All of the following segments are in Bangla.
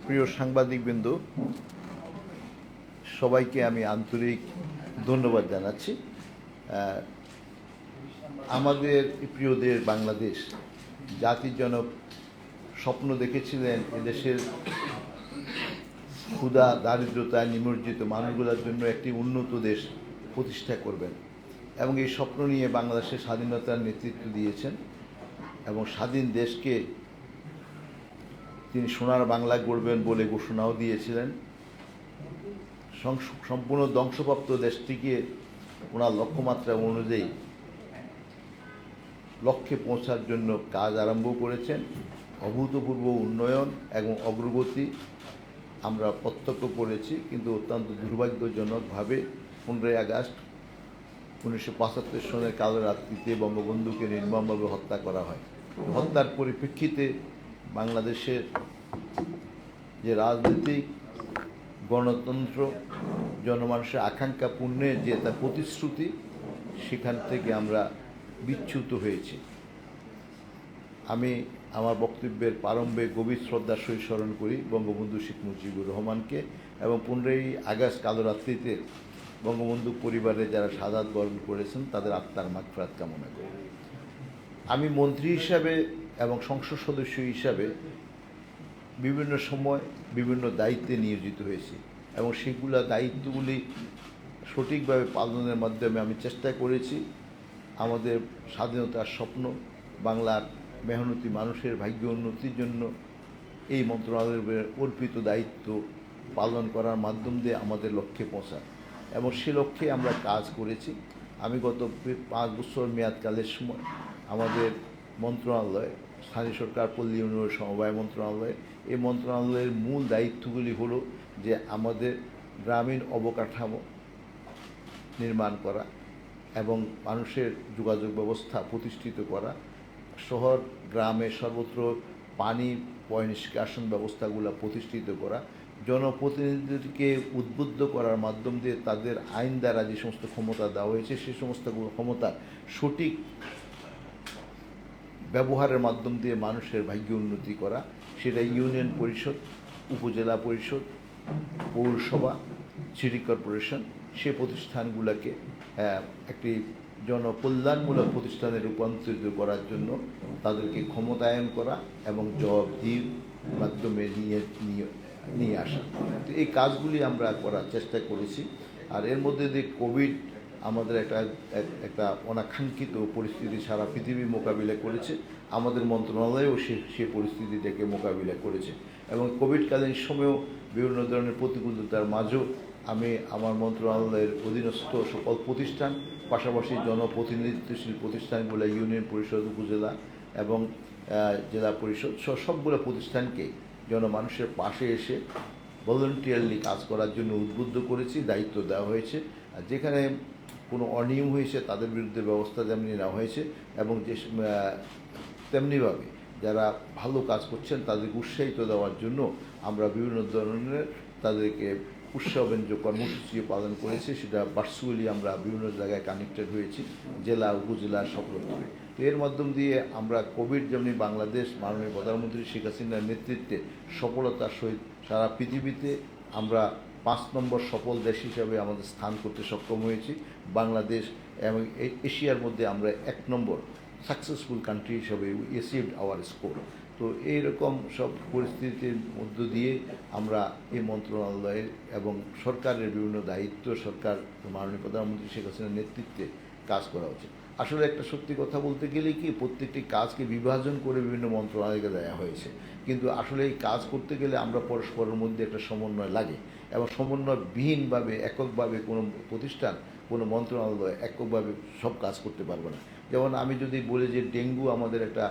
প্রিয় সাংবাদিকবৃন্দ, সবাইকে আমি আন্তরিক ধন্যবাদ জানাচ্ছি। আমাদের প্রিয় দেশ বাংলাদেশ জাতির জনক স্বপ্ন দেখেছিলেন এদেশের ক্ষুধা দারিদ্রতায় নিমজ্জিত মানুষগুলোর জন্য একটি উন্নত দেশ প্রতিষ্ঠা করবেন, এবং এই স্বপ্ন নিয়ে বাংলাদেশের স্বাধীনতার নেতৃত্ব দিয়েছেন এবং স্বাধীন দেশকে তিনি সোনার বাংলা গড়বেন বলে ঘোষণাও দিয়েছিলেন। সম্পূর্ণ ধ্বংসপ্রাপ্ত দেশটিকে ওনার লক্ষ্যমাত্রা অনুযায়ী লক্ষ্যে পৌঁছার জন্য কাজ আরম্ভ করেছেন। অভূতপূর্ব উন্নয়ন এবং অগ্রগতি আমরা প্রত্যক্ষ করেছি, কিন্তু অত্যন্ত দুর্ভাগ্যজনকভাবে 15ই আগস্ট 1975 সনের কালো রাত্রিতে বঙ্গবন্ধুকে নির্মমভাবে হত্যা করা হয়। হত্যার পরিপ্রেক্ষিতে বাংলাদেশের যে রাজনীতিক গণতন্ত্র, জনমানুষের আকাঙ্ক্ষা পূর্ণের যে তার প্রতিশ্রুতি, সেখান থেকে আমরা বিচ্যুত হয়েছি। আমি আমার বক্তব্যের প্রারম্ভে গভীর শ্রদ্ধার সহিত স্মরণ করি বঙ্গবন্ধু শেখ মুজিবুর রহমানকে এবং 15ই আগস্ট কালো রাত্রিতে বঙ্গবন্ধু পরিবারে যারা শাহাদাত বরণ করেছেন তাদের আত্মার মাগফিরাত কামনা করি। আমি মন্ত্রী হিসাবে এবং সংসদ সদস্য হিসাবে বিভিন্ন সময় বিভিন্ন দায়িত্বে নিয়োজিত হয়েছি এবং সেগুলো দায়িত্বগুলি সঠিকভাবে পালনের মাধ্যমে আমি চেষ্টা করেছি আমাদের স্বাধীনতার স্বপ্ন, বাংলার মেহনতি মানুষের ভাগ্য উন্নতির জন্য এই মন্ত্রণালয়ের অর্পিত দায়িত্ব পালন করার মাধ্যম দিয়ে আমাদের লক্ষ্যে পৌঁছায়, এবং সে লক্ষ্যে আমরা কাজ করেছি। আমি গত 5 বছর মেয়াদকালের সময় আমাদের মন্ত্রণালয়, স্থানীয় সরকার, পল্লী উন্নয়ন সমবায় মন্ত্রণালয়, এই মন্ত্রণালয়ের মূল দায়িত্বগুলি হলো যে আমাদের গ্রামীণ অবকাঠামো নির্মাণ করা এবং মানুষের যোগাযোগ ব্যবস্থা প্রতিষ্ঠিত করা, শহর গ্রামে সর্বত্র পানি পয়ঃনিষ্কাশন ব্যবস্থাগুলো প্রতিষ্ঠিত করা, জনপ্রতিনিধিদেরকে উদ্বুদ্ধ করার মাধ্যম দিয়ে তাদের আইন দ্বারা যে সমস্ত ক্ষমতা দেওয়া হয়েছে সে সমস্ত ক্ষমতা সঠিক ব্যবহারের মাধ্যম দিয়ে মানুষের ভাগ্য উন্নতি করা, সেটা ইউনিয়ন পরিষদ, উপজেলা পরিষদ, পৌরসভা, সিটি কর্পোরেশন, সে প্রতিষ্ঠানগুলোকে একটি জনকল্যাণমূলক প্রতিষ্ঠানে রূপান্তরিত করার জন্য তাদেরকে ক্ষমতায়ন করা এবং জবাবদিহির মাধ্যমে নিয়ে আসা। তো এই কাজগুলি আমরা করার চেষ্টা করেছি। আর এর মধ্যে দিয়ে কোভিড আমাদের একটা অনাকাঙ্ক্ষিত পরিস্থিতি সারা পৃথিবী মোকাবিলা করেছে, আমাদের মন্ত্রণালয়ও সে পরিস্থিতিটাকে মোকাবিলা করেছে এবং কোভিডকালীন সময়েও বিভিন্ন ধরনের প্রতিকূলতার মাঝেও আমি আমার মন্ত্রণালয়ের অধীনস্থ সকল প্রতিষ্ঠান, পাশাপাশি জনপ্রতিনিধিত্বশীল প্রতিষ্ঠানগুলো, ইউনিয়ন পরিষদ, উপজেলা এবং জেলা পরিষদ সবগুলো প্রতিষ্ঠানকে জনমানুষের পাশে এসে ভলান্টিয়ারলি কাজ করার জন্য উদ্বুদ্ধ করেছি, দায়িত্ব দেওয়া হয়েছে। আর যেখানে কোনো অনিয়ম হয়েছে তাদের বিরুদ্ধে ব্যবস্থা যেমনি নেওয়া হয়েছে এবং যে তেমনিভাবে যারা ভালো কাজ করছেন তাদেরকে উৎসাহিত দেওয়ার জন্য আমরা বিভিন্ন ধরনের তাদেরকে উৎসবব্যঞ্জক কর্মসূচি পালন করেছি। সেটা ভার্চুয়ালি আমরা বিভিন্ন জায়গায় কানেক্টেড হয়েছি, জেলা উপজেলা সব রকমে। তো এর মাধ্যম দিয়ে আমরা কোভিড যেমনি বাংলাদেশ মাননীয় প্রধানমন্ত্রী শেখ হাসিনার নেতৃত্বে সফলতার সহিত সারা পৃথিবীতে আমরা 5 নম্বর সফল দেশ হিসাবে আমাদের স্থান করতে সক্ষম হয়েছি। বাংলাদেশ এবং এশিয়ার মধ্যে আমরা 1 নম্বর সাকসেসফুল কান্ট্রি হিসাবে রিসিভড আওয়ার স্কোর। তো এইরকম সব পরিস্থিতির মধ্য দিয়ে আমরা এই মন্ত্রণালয়ের এবং সরকারের বিভিন্ন দায়িত্ব, সরকার মাননীয় প্রধানমন্ত্রী শেখ হাসিনার নেতৃত্বে কাজ করা উচিত। আসলে একটা সত্যি কথা বলতে গেলে কি, প্রত্যেকটি কাজকে বিভাজন করে বিভিন্ন মন্ত্রণালয়কে দেওয়া হয়েছে, কিন্তু আসলে এই কাজ করতে গেলে আমরা পরস্পরের মধ্যে একটা সমন্বয় লাগে এবং সমন্বয়বিহীনভাবে এককভাবে কোনো প্রতিষ্ঠান, কোনো মন্ত্রণালয় এককভাবে সব কাজ করতে পারবে না। যেমন আমি যদি বলি যে ডেঙ্গু আমাদের একটা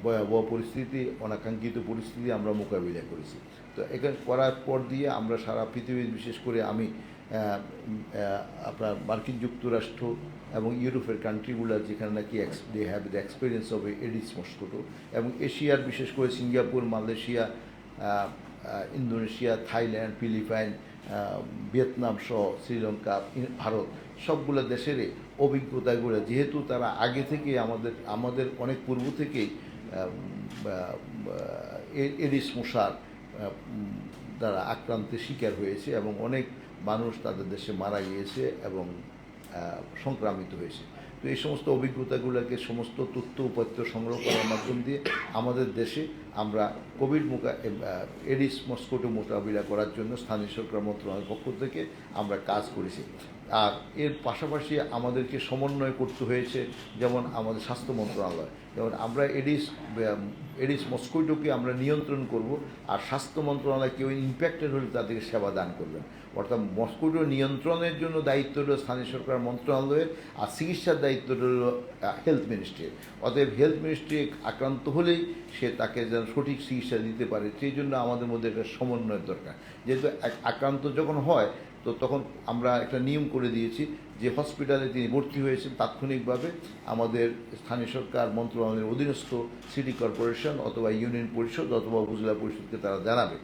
ভয়াবহ পরিস্থিতি, অনাকাঙ্ক্ষিত পরিস্থিতি আমরা মোকাবিলা করেছি। তো এখানে করার পর দিয়ে আমরা সারা পৃথিবীর, বিশেষ করে আমি আপনার মার্কিন যুক্তরাষ্ট্র এবং ইউরোপের কান্ট্রিগুলো যেখানে নাকি they have the experience of Aedes mosquito, এবং এশিয়ার বিশেষ করে Singapore, Malaysia, Indonesia, Thailand, Philippines, Vietnam সহ শ্রীলঙ্কা, ভারত, সবগুলো দেশেরই অভিজ্ঞতাগুলো, যেহেতু তারা আগে থেকে আমাদের অনেক পূর্ব থেকেই এডিস মশার দ্বারা আক্রান্তের শিকার হয়েছে এবং অনেক মানুষ তাদের দেশে মারা গিয়েছে এবং সংক্রামিত হয়েছে। তো এই সমস্ত অভিজ্ঞতাগুলোকে সমস্ত তথ্য উপাত্ত সংগ্রহ করার মাধ্যম দিয়ে আমাদের দেশে আমরা কোভিড এডিস মস্কিটো মোকাবিলা করার জন্য স্থানীয় সরকার মন্ত্রণালয়ের পক্ষ থেকে আমরা কাজ করেছি। আর এর পাশাপাশি আমাদেরকে সমন্বয় করতে হয়েছে যেমন আমাদের স্বাস্থ্য মন্ত্রণালয়, যেমন আমরা এডিস মস্কিটোকে আমরা নিয়ন্ত্রণ করব, আর স্বাস্থ্য মন্ত্রণালয় কেউ ইম্প্যাক্টেড হলে তাদেরকে সেবা দান করবেন। অর্থাৎ মস্কিটো নিয়ন্ত্রণের জন্য দায়িত্ব হলো স্থানীয় সরকার মন্ত্রণালয়ের, আর চিকিৎসার দায়িত্ব হলো হেলথ মিনিস্ট্রির। অতএব হেলথ মিনিস্ট্রি আক্রান্ত হলেই সে তাকে যেন সঠিক চিকিৎসা দিতে পারে, সেই জন্য আমাদের মধ্যে একটা সমন্বয়ের দরকার। যেহেতু আক্রান্ত যখন হয় তো তখন আমরা একটা নিয়ম করে দিয়েছি যে হসপিটালে তিনি ভর্তি হয়েছেন তাৎক্ষণিকভাবে আমাদের স্থানীয় সরকার মন্ত্রণালয়ের অধীনস্থ সিটি কর্পোরেশন অথবা ইউনিয়ন পরিষদ অথবা উপজেলা পরিষদকে তারা জানাবে।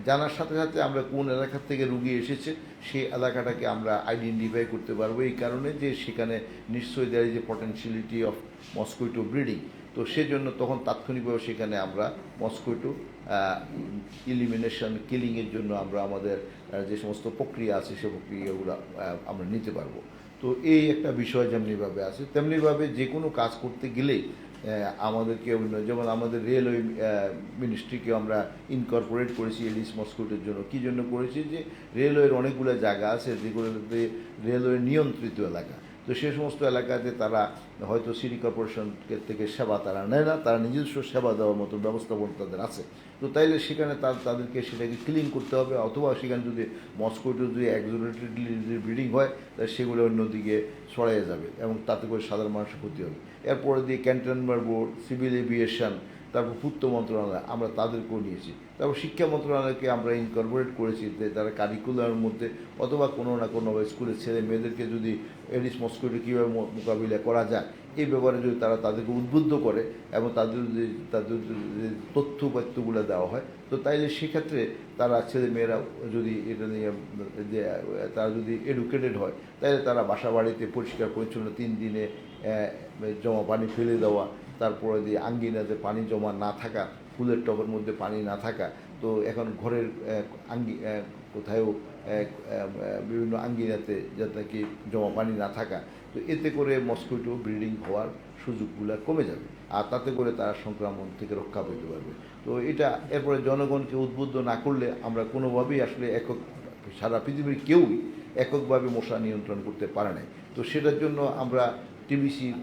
জানার সাথে সাথে আমরা কোন এলাকা থেকে রুগী এসেছে সেই এলাকাটাকে আমরা আইডেন্টিফাই করতে পারবো, এই কারণে যে সেখানে নিশ্চয়ই দেয় যে পটেনশিয়ালিটি অফ মস্কিটো ব্রিডিং। তো সেজন্য তখন তাৎক্ষণিকভাবে সেখানে আমরা মস্কিটো ইলিমিনেশন কিলিংয়ের জন্য আমরা আমাদের যে সমস্ত প্রক্রিয়া আছে সে প্রক্রিয়াগুলো আমরা নিতে পারবো। তো এই একটা বিষয় যেমনিভাবে আছে তেমনিভাবে যে কোনো কাজ করতে গেলেই আমাদেরকে যেমন আমাদের রেলওয়ে মিনিস্ট্রিকে আমরা ইনকর্পোরেট করেছি এডিস মস্কিটোর জন্য। কী জন্য করেছি যে রেলওয়ের অনেকগুলো জায়গা আছে যেগুলোতে রেলওয়ে নিয়ন্ত্রিত এলাকা, তো সে সমস্ত এলাকাতে তারা হয়তো সিটি কর্পোরেশন থেকে সেবা তারা নেয় না, তারা নিজস্ব সেবা দেওয়ার মতো ব্যবস্থাপনা তাদের আছে। তো তাইলে সেখানে তাদেরকে সেটাকে ক্লিন করতে হবে, অথবা সেখানে যদি মস্কিটো যদি এক্সোলেটেডলি যদি ব্রিডিং হয় তাহলে সেগুলো অন্যদিকে ছড়াইয়ে যাবে এবং তাতে করে সাধারণ মানুষের ক্ষতি হবে। এরপরে দিয়ে ক্যান্টনমেন্ট বোর্ড, সিভিল এভিয়েশন, তারপর পূর্ত মন্ত্রণালয় আমরা তাদেরকেও নিয়েছি। তারপর শিক্ষা মন্ত্রণালয়কে আমরা ইনকর্পোরেট করেছি যে তারা কারিকুলামের মধ্যে অথবা কোনো না কোনোভাবে স্কুলের ছেলে মেয়েদেরকে যদি এডিস মস্কিটো কীভাবে মোকাবিলা করা যায় এই ব্যাপারে যদি তারা তাদেরকে উদ্বুদ্ধ করে এবং তাদের যে তথ্য উপাত্তগুলো দেওয়া হয়, তো তাইলে সেক্ষেত্রে তারা ছেলে মেয়েরা যদি এটা নিয়ে যে তারা যদি এডুকেটেড হয় তাহলে তারা বাসা বাড়িতে পরিষ্কার পরিচ্ছন্ন 3 দিনে জমা পানি ফেলে দেওয়া, তারপরে দিয়ে আঙ্গিনাতে পানি জমা না থাকা, ফুলের টবের মধ্যে পানি না থাকা। তো এখন ঘরের কোথাও বিভিন্ন আঙ্গিনাতে যাতে কি জমা পানি না থাকা, তো এতে করে মস্কিটো ব্রিডিং হওয়ার সুযোগগুলো কমে যাবে, আর তাতে করে তারা সংক্রমণ থেকে রক্ষা পেতে পারবে। তো এটা এরপরে জনগণকে উদ্বুদ্ধ না করলে আমরা কোনোভাবেই আসলে সারা পৃথিবীর কেউই এককভাবে মশা নিয়ন্ত্রণ করতে পারে নাই। তো সেটার জন্য আমরা টিবিসির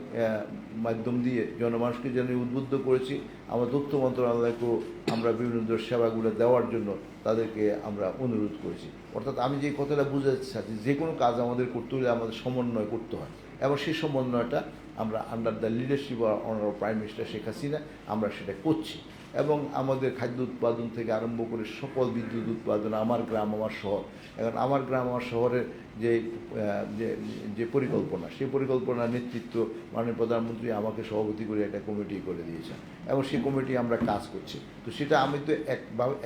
মাধ্যম দিয়ে জনমানুষকে যেন উদ্বুদ্ধ করেছি, আমার তথ্য মন্ত্রণালয়কেও আমরা বিভিন্ন সেবাগুলো দেওয়ার জন্য তাদেরকে আমরা অনুরোধ করেছি। অর্থাৎ আমি যে কথাটা বুঝাতে চাচ্ছি, যে কোনো কাজ আমাদের করতে হলে আমাদের সমন্বয় করতে হয়, এবং সেই সমন্বয়টা আমরা under the leadership honourable prime minister Sheikh Hasina আমরা সেটা করছি। এবং আমাদের খাদ্য উৎপাদন থেকে আরম্ভ করে সকল বিদ্যুৎ উৎপাদন, আমার গ্রাম আমার শহর, এখন আমার গ্রাম আমার শহরের যে পরিকল্পনা, সেই পরিকল্পনার নেতৃত্ব মাননীয় প্রধানমন্ত্রী আমাকে সভাপতি করে একটা কমিটি করে দিয়েছেন এবং সেই কমিটি আমরা কাজ করছি। তো সেটা আমি তো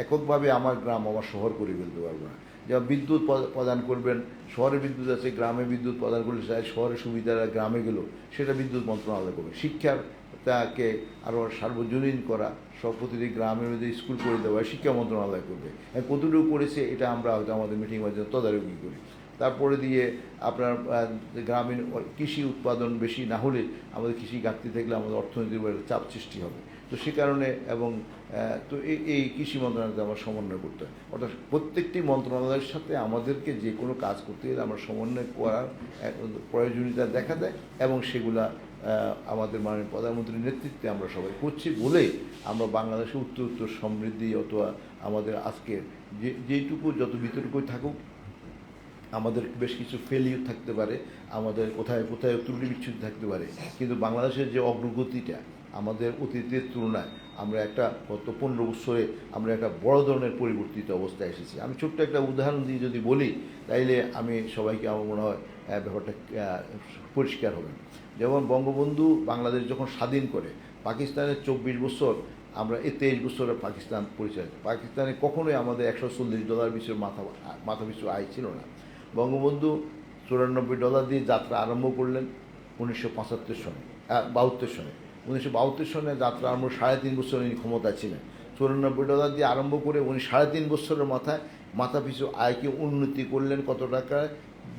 এককভাবে আমার গ্রাম আমার শহর করে ফেলতে পারবো না। যেমন বিদ্যুৎ প্রদান করবেন, শহরে বিদ্যুৎ আছে, গ্রামে বিদ্যুৎ প্রদান করলে শহরের সুবিধাটা গ্রামে গেল সেটা বিদ্যুৎ মন্ত্রণালয় করবে। শিক্ষার তাকে আরও সার্বজনীন করা, সব প্রতিটি গ্রামের মধ্যে স্কুল করে দেওয়া শিক্ষা মন্ত্রণালয় করবে। কতটুকু করেছে এটা আমরা হয়তো আমাদের মিটিং মাধ্যমে তদারকি করি। তারপরে দিয়ে আপনার গ্রামীণ কৃষি উৎপাদন বেশি না হলে আমাদের কৃষি ঘাটতি থাকলে আমাদের অর্থনীতির উপরে চাপ সৃষ্টি হবে। তো সে কারণে এবং তো এই কৃষি মন্ত্রণালয়কে আমরা সমন্বয় করতে হয়। অর্থাৎ প্রত্যেকটি মন্ত্রণালয়ের সাথে আমাদেরকে যে কোনো কাজ করতে গেলে আমরা সমন্বয় করার প্রয়োজনীয়তা দেখা দেয় এবং সেগুলা আমাদের মাননীয় প্রধানমন্ত্রীর নেতৃত্বে আমরা সবাই করছি বলেই আমরা বাংলাদেশের উত্তর সমৃদ্ধি অথবা আমাদের আজকের যেইটুকু যত ভিতরটুকুই থাকুক আমাদের বেশ কিছু ফেলিউর থাকতে পারে, আমাদের কোথায় ত্রুটি বিচ্ছুতি থাকতে পারে, কিন্তু বাংলাদেশের যে অগ্রগতিটা আমাদের অতীতের তুলনায় আমরা গত 15 বছরে আমরা একটা বড় ধরনের পরিবর্তিত অবস্থায় এসেছি। আমি ছোট্ট একটা উদাহরণ দিয়ে যদি বলি তাইলে আমি সবাইকে আমার মনে হয় ব্যাপারটা পরিষ্কার হবে। যেমন বঙ্গবন্ধু বাংলাদেশ যখন স্বাধীন করে, পাকিস্তানের 24 বছর আমরা 23 বছরে পাকিস্তান পরিচয়, পাকিস্তানে কখনোই আমাদের $140 পিছু মাথা পিছু আয় ছিল না। বঙ্গবন্ধু $94 দিয়ে যাত্রা আরম্ভ করলেন 1972 সনে 1972 সনে যাত্রা আরম্ভ, 3.5 বছর উনি ক্ষমতা ছিলেন। $94 দিয়ে আরম্ভ করে উনি 3.5 বছরের মাথায় মাথাপিছু আয়কে উন্নতি করলেন কত টাকায়?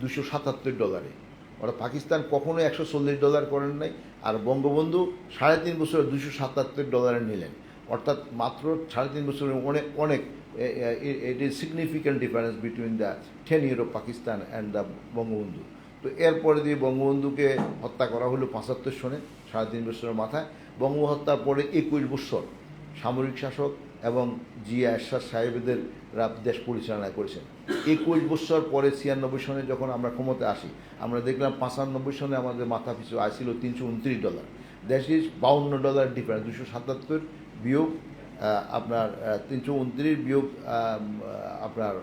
$277। অর্থাৎ পাকিস্তান কখনোই $140 করেন নাই, আর বঙ্গবন্ধু 3.5 বছরে $277 নিলেন। অর্থাৎ মাত্র 3.5 বছরে অনেক অনেক it is significant difference between the 10 year of Pakistan and the Bangabandhu. তো এরপরে দিয়ে বঙ্গবন্ধুকে হত্যা করা হলো 75 সনে, 3.5 বছরের মাথায়। বঙ্গবন্ধু হত্যার পরে 21 বছর সামরিক শাসক এবং জিয়া এরশাদ সাহেবদের দেশ পরিচালনা করেছেন। 21 বছর পরে 96 সনে যখন আমরা ক্ষমতায় আসি, আমরা দেখলাম 95 সনে আমাদের মাথা পিছু আয় ছিল $329। That is $52 difference. 277 বিয়োগ আপনার 329 বিয়োগ আপনার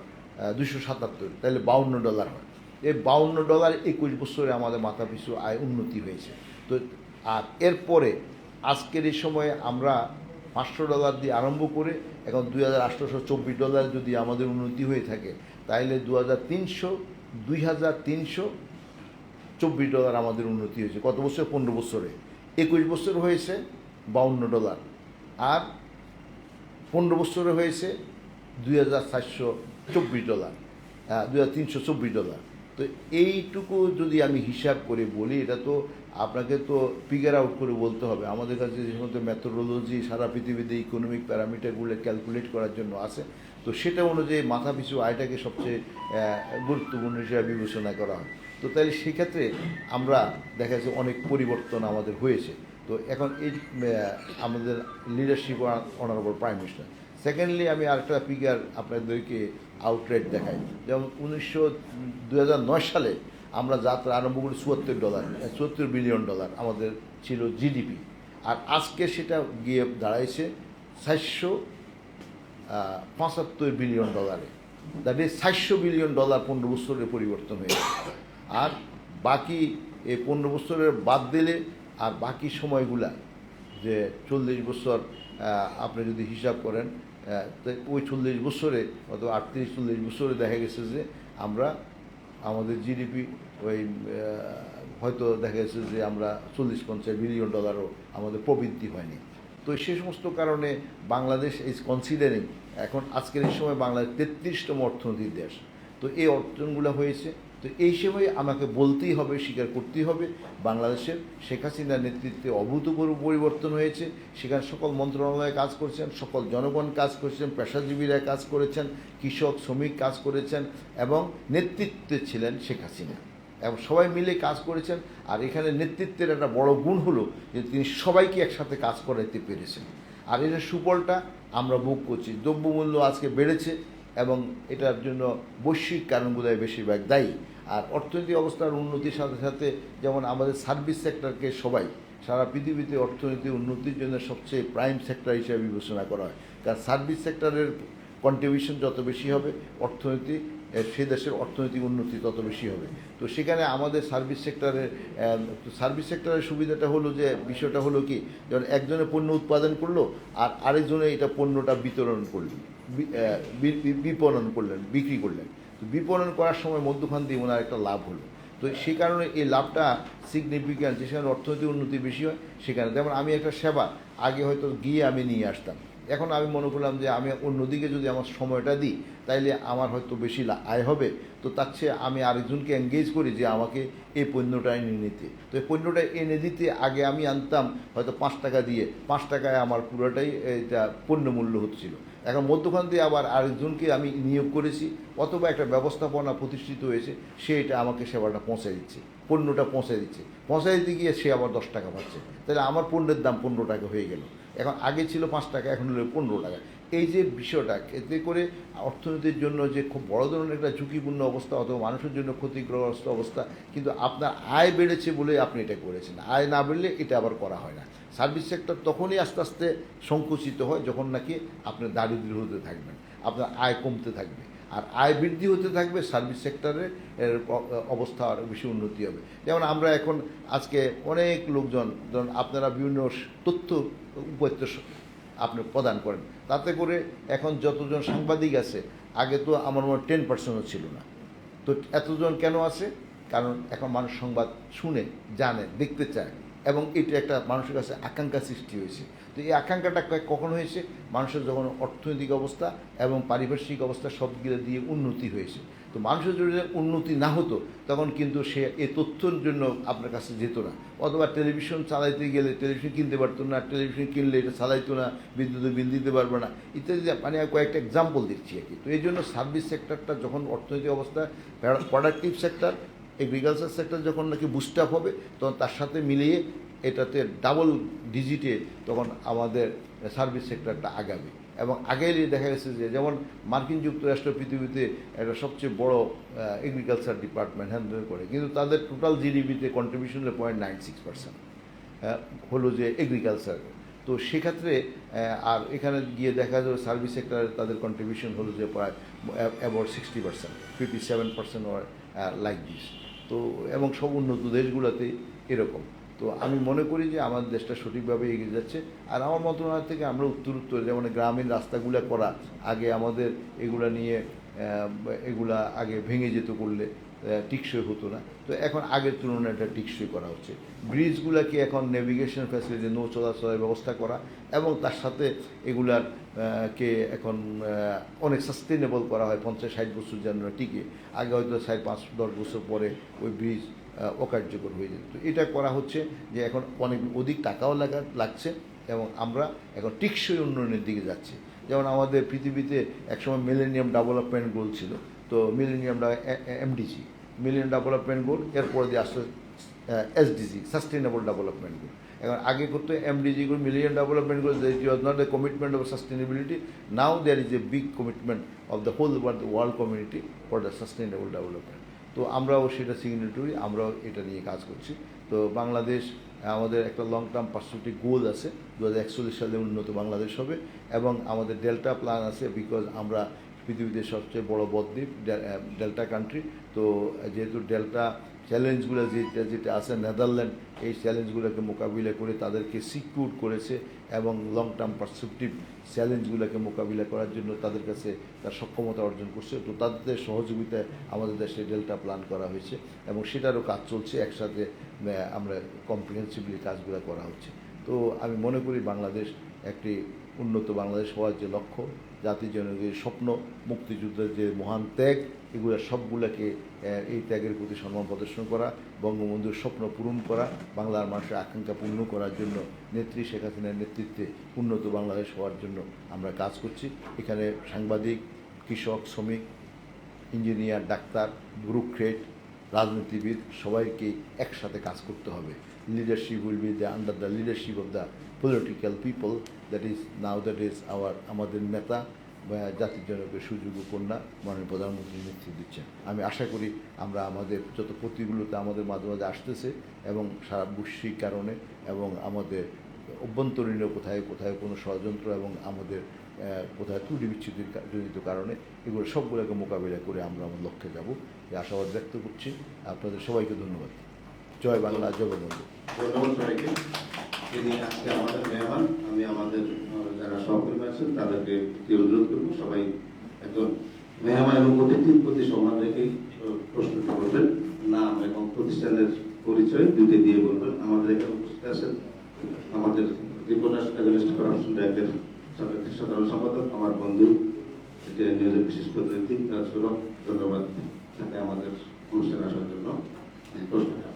277, তাহলে $52 হয়। এই $52 21 বছরে আমাদের মাথা পিছু আয় উন্নতি হয়েছে। তো আর এরপরে আজকের এই সময়ে আমরা $500 দিয়ে আরম্ভ করে এখন $2824 যদি আমাদের উন্নতি হয়ে থাকে, তাহলে $2324 আমাদের উন্নতি হয়েছে। কত বছর? 15 বছরে। 21 বছর হয়েছে $52, আর 15 বছরে হয়েছে $2424, $2324। তো এইটুকু যদি আমি হিসাব করে বলি, এটা তো আপনাকে তো ফিগার আউট করে বলতে হবে। আমাদের কাছে যে সমস্ত মেথোডোলজি সারা পৃথিবীতে ইকোনমিক প্যারামিটারগুলো ক্যালকুলেট করার জন্য আছে, তো সেটা অনুযায়ী মাথাপিছু আয়টাকে সবচেয়ে গুরুত্বপূর্ণ হিসেবে বিবেচনা করা হয়। তো তাহলে সেক্ষেত্রে আমরা দেখা যাচ্ছে অনেক পরিবর্তন আমাদের হয়েছে। তো এখন এই আমাদের leadership honourable prime minister. Secondly আমি আরেকটা ফিগার আপনাদেরকে আউটরাইট দেখাই। যেমন 2009 সালে আমরা যাত্রা আরম্ভ করি $74 বিলিয়ন আমাদের ছিল জিডিপি, আর আজকে সেটা গিয়ে দাঁড়াইছে $475 বিলিয়ন। দ্যাট ইজ $400 বিলিয়ন 15 বছরের পরিবর্তন হয়েছে। আর বাকি এই 15 বছরের বাদ দিলে আর বাকি সময়গুলা যে 40 বছর আপনি যদি হিসাব করেন, ওই 40 বছরে অথবা 38-40 বছরে দেখা গেছে যে আমরা আমাদের জিডিপি ওই হয়তো দেখা গেছে যে আমরা $40-50 বিলিয়ন আমাদের প্রবৃদ্ধি হয়নি। তো সে সমস্ত কারণে বাংলাদেশ ইজ কনসিডারিং এখন আজকের এই সময় বাংলাদেশ 33তম অর্থনৈতিক দেশ। তো এই অর্জনগুলো হয়েছে। তো এই সময় আমাকে বলতেই হবে, স্বীকার করতেই হবে, বাংলাদেশের শেখ হাসিনার নেতৃত্বে অভূতপূর্ব পরিবর্তন হয়েছে। সেখানে সকল মন্ত্রণালয়ে কাজ করেছেন, সকল জনগণ কাজ করেছেন, পেশাজীবীরা কাজ করেছেন, কৃষক শ্রমিক কাজ করেছেন, এবং নেতৃত্বে ছিলেন শেখ হাসিনা, এবং সবাই মিলে কাজ করেছেন। আর এখানে নেতৃত্বের একটা বড় গুণ হলো যে তিনি সবাইকে একসাথে কাজ করাইতে পেরেছেন। আর এর সুফলটা আমরা ভোগ করছি। দ্রব্যমূল্য আজকে বেড়েছে এবং এটার জন্য বৈশ্বিক কারণগুলোই বেশিরভাগ দায়ী। আর অর্থনৈতিক অবস্থার উন্নতির সাথে সাথে যেমন আমাদের সার্ভিস সেক্টরকে সবাই সারা পৃথিবীতে অর্থনৈতিক উন্নতির জন্য সবচেয়ে প্রাইম সেক্টর হিসেবে বিবেচনা করা হয়। কারণ সার্ভিস সেক্টরের কন্ট্রিবিউশন যত বেশি হবে, অর্থনীতি সে দেশের অর্থনৈতিক উন্নতি তত বেশি হবে। তো সেখানে আমাদের সার্ভিস সেক্টরের সুবিধাটা হলো যে বিষয়টা হলো কি, যেমন একজনে পণ্য উৎপাদন করলো আর আরেকজনে এটা পণ্যটা বিতরণ করলেন, বিপণন করলেন, বিক্রি করলেন। তো বিপণন করার সময় মধ্যখান দিয়ে ওনার একটা লাভ হলো। তো সেই কারণে এই লাভটা সিগনিফিক্যান্ট। যেখানে অর্থনৈতিক উন্নতি বেশি হয় সেখানে, যেমন আমি একটা সেবা আগে হয়তো গিয়ে আমি নিয়ে আসতাম, এখন আমি মনে করলাম যে আমি অন্যদিকে যদি আমার সময়টা দিই তাইলে আমার হয়তো বেশি আয় হবে। তো তার চেয়ে আমি আরেকজনকে এঙ্গেজ করি যে আমাকে এই পণ্যটা এনে নিতে। তো এই পণ্যটা এনে দিতে আগে আমি আনতাম হয়তো 5 টাকা দিয়ে, 5 টাকায় আমার পুরোটাই এটা পণ্য মূল্য হচ্ছিল। এখন মধ্যখান দিয়ে আবার আরেকজনকে আমি নিয়োগ করেছি, অথবা একটা ব্যবস্থাপনা প্রতিষ্ঠিত হয়েছে, সে এটা আমাকে সেবাটা পৌঁছে দিচ্ছে, পণ্যটা পৌঁছে দিচ্ছে। পৌঁছে দিতে গিয়ে সে আবার 10 টাকা পাচ্ছে, তাহলে আমার পণ্যের দাম 15 টাকা হয়ে গেল। এখন আগে ছিল 5 টাকা, এখন হলো 15 টাকা। এই যে বিষয়টা, এতে করে অর্থনীতির জন্য যে খুব বড় ধরনের একটা ঝুঁকিপূর্ণ অবস্থা অথবা মানুষের জন্য ক্ষতিগ্রস্ত অবস্থা, কিন্তু আপনার আয় বেড়েছে বলে আপনি এটা করেছেন। আয় না বেড়লে এটা আবার করা হয় না। সার্ভিস সেক্টর তখনই আস্তে আস্তে সংকুচিত হয় যখন নাকি আপনি দারিদ্র হতে থাকবেন, আপনার আয় কমতে থাকবে। আর আয় বৃদ্ধি হতে থাকবে, সার্ভিস সেক্টরের অবস্থা আরও বেশি উন্নতি হবে। যেমন আমরা এখন আজকে অনেক লোকজন, ধরুন আপনারা বিভিন্ন তথ্য উপাত্ত আপনি প্রদান করেন, তাতে করে এখন যতজন সাংবাদিক আছে, আগে তো আমার মনে 10%ও ছিল না। তো এতজন কেন আছে? কারণ এখন মানুষ সংবাদ শুনে, জানে, দেখতে চায়। এবং এটা একটা মানুষের কাছে আকাঙ্ক্ষা সৃষ্টি হয়েছে। তো এই আকাঙ্ক্ষাটা কখন হয়েছে? মানুষের যখন অর্থনৈতিক অবস্থা এবং পারিপার্শ্বিক অবস্থা সবগুলো দিয়ে উন্নতি হয়েছে। তো মানুষের যদি উন্নতি না হতো তখন কিন্তু সে এই তথ্যের জন্য আপনার কাছে যেত না, অথবা টেলিভিশন চালাইতে গেলে টেলিভিশন কিনতে পারতো না, টেলিভিশন কিনলে এটা চালাইতো না, বিদ্যুতের বিল দিতে পারবে না ইত্যাদি। মানে কয়েকটা এক্সাম্পল দিচ্ছি আর কি। তো এই জন্য সার্ভিস সেক্টরটা যখন অর্থনৈতিক অবস্থা, প্রোডাক্টিভ সেক্টর, এগ্রিকালচার সেক্টর যখন নাকি বুস্ট আপ হবে তখন তার সাথে মিলিয়ে এটাতে ডাবল ডিজিটে তখন আমাদের সার্ভিস সেক্টরটা আগাবে। এবং আগে দেখা গেছে যে যেমন মার্কিন যুক্তরাষ্ট্র পৃথিবীতে একটা সবচেয়ে বড় এগ্রিকালচার ডিপার্টমেন্ট হ্যান্ডেল করে, কিন্তু তাদের টোটাল জিডিপিতে কন্ট্রিবিউশন হলো 0.96% হলো যে এগ্রিকালচার। তো সেক্ষেত্রে আর এখানে গিয়ে দেখা যাবে সার্ভিস সেক্টরে তাদের কন্ট্রিবিউশন হলো যে প্রায় অ্যাবাউট 60%, 57% লাইক দিস। তো এবং সব উন্নত দেশগুলোতে এরকম। তো আমি মনে করি যে আমাদের দেশটা সঠিকভাবে এগিয়ে যাচ্ছে। আর আমার মন্ত্রণালয় থেকে আমরা উত্তর যেমন গ্রামীণ রাস্তাগুলো করা, আগে আমাদের এগুলা নিয়ে এগুলা আগে ভেঙে যেত করলে টিকসই হতো না, তো এখন আগের তুলনায় এটা টিকসই করা হচ্ছে। ব্রিজগুলোকে এখন নেভিগেশন ফ্যাসিলিটি, নৌ চলাচলের ব্যবস্থা করা এবং তার সাথে এগুলার কে এখন অনেক সাস্টেনেবল করা হয় 50-60 বছর যেন টিকে। আগে হয়তো 5-10 বছর পরে ওই ব্রিজ অকার্যকর হয়ে যেত। তো এটা করা হচ্ছে যে এখন অনেক অধিক টাকাও লাগছে এবং আমরা এখন টিকসই উন্নয়নের দিকে যাচ্ছি। যেমন আমাদের পৃথিবীতে একসময় মিলেনিয়াম ডেভেলপমেন্ট গোল ছিল, তো মিলেনিয়ামটা এমডিজি, মিলিয়ন ডেভেলপমেন্ট গোল, এরপরে দিয়ে আসছে এসডিজি, সাস্টেনেবল ডেভেলপমেন্ট গোল। এখন আগে করতে MDG goal, millennium development goal, it was not a commitment of sustainability. Now there is a big commitment of the whole world community for the sustainable development. তো আমরাও সেটা সিগনেটরি, আমরাও এটা নিয়ে কাজ করছি। তো বাংলাদেশ, আমাদের একটা লং টার্ম পার্সপেক্টিভ গোল আছে, 2041 সালে উন্নত বাংলাদেশ হবে। এবং আমাদের ডেল্টা প্ল্যান আছে, বিকজ আমরা পৃথিবীতে সবচেয়ে বড় বদ্বীপ, ডেল্টা কান্ট্রি। তো যেহেতু ডেল্টা চ্যালেঞ্জগুলো যেটা আছে, নেদারল্যান্ড এই চ্যালেঞ্জগুলোকে মোকাবিলা করে তাদেরকে সিকিউর করেছে এবং লং টার্ম পার্সপেক্টিভ চ্যালেঞ্জগুলোকে মোকাবিলা করার জন্য তাদের কাছে তার সক্ষমতা অর্জন করছে। তো তাদের সহযোগিতায় আমাদের দেশে ডেল্টা প্ল্যান করা হয়েছে এবং সেটারও কাজ চলছে, একসাথে আমরা কম্প্রিহেন্সিভলি কাজগুলো করা হচ্ছে। তো আমি মনে করি বাংলাদেশ একটি উন্নত বাংলাদেশ হওয়ার যে লক্ষ্য, জাতির জনগণের স্বপ্ন, মুক্তিযুদ্ধের যে মহান ত্যাগ, এগুলো সবগুলোকে এই ত্যাগের প্রতি সম্মান প্রদর্শন করা, বঙ্গবন্ধুর স্বপ্ন পূরণ করা, বাংলার মানুষের আকাঙ্ক্ষা পূর্ণ করার জন্য নেত্রী শেখ হাসিনার নেতৃত্বে উন্নত বাংলাদেশ হওয়ার জন্য আমরা কাজ করছি। এখানে সাংবাদিক, কৃষক, শ্রমিক, ইঞ্জিনিয়ার, ডাক্তার, ব্যুরোক্রেট, রাজনীতিবিদ সবাইকে একসাথে কাজ করতে হবে। Leadership will be under the leadership of the political people, that is আমাদের নেতা জাতির জনকের সুযোগ্য কন্যা মাননীয় প্রধানমন্ত্রী নেতৃত্ব দিচ্ছেন। আমি আশা করি আমরা আমাদের যত প্রতিগুলোতে আমাদের মাঝে মাঝে আসতেছে এবং সারা বৈশ্বিক কারণে এবং আমাদের অভ্যন্তরীণ কোথায় কোথায় কোনো ষড়যন্ত্র এবং আমাদের কোথায় ত্রুটি বিচ্ছুতির জনিত কারণে এগুলো সবগুলোকে মোকাবিলা করে আমরা আমার লক্ষ্যে যাব, এই আশাবাদ ব্যক্ত করছি। আপনাদের সবাইকে ধন্যবাদ। জয় বাংলা, জয় বঙ্গবন্ধু। ধন্যবাদ সবাইকে। তিনি আজকে আমাদের মেহমান। আমি আমাদের যারা সহকর্মী আছেন তাদেরকে অনুরোধ করবো সবাই একজন মেহমান এবং অতিথির প্রতি সম্মান রেখে প্রশ্নটি করবেন। নাম এবং প্রতিষ্ঠানের পরিচয় দুইটি দিয়ে বলবেন। আমাদের এখানে উপস্থিত আছেন আমাদের রিপোর্টার্স এগেইনস্ট করাপশন ব্যাংকের সাধারণ সম্পাদক, আমার বন্ধু, নিউজের বিশেষ প্রতিনিধি সৌরভ। ধন্যবাদ তাকে আমাদের অনুষ্ঠানে আসার জন্য। প্রশ্নটা।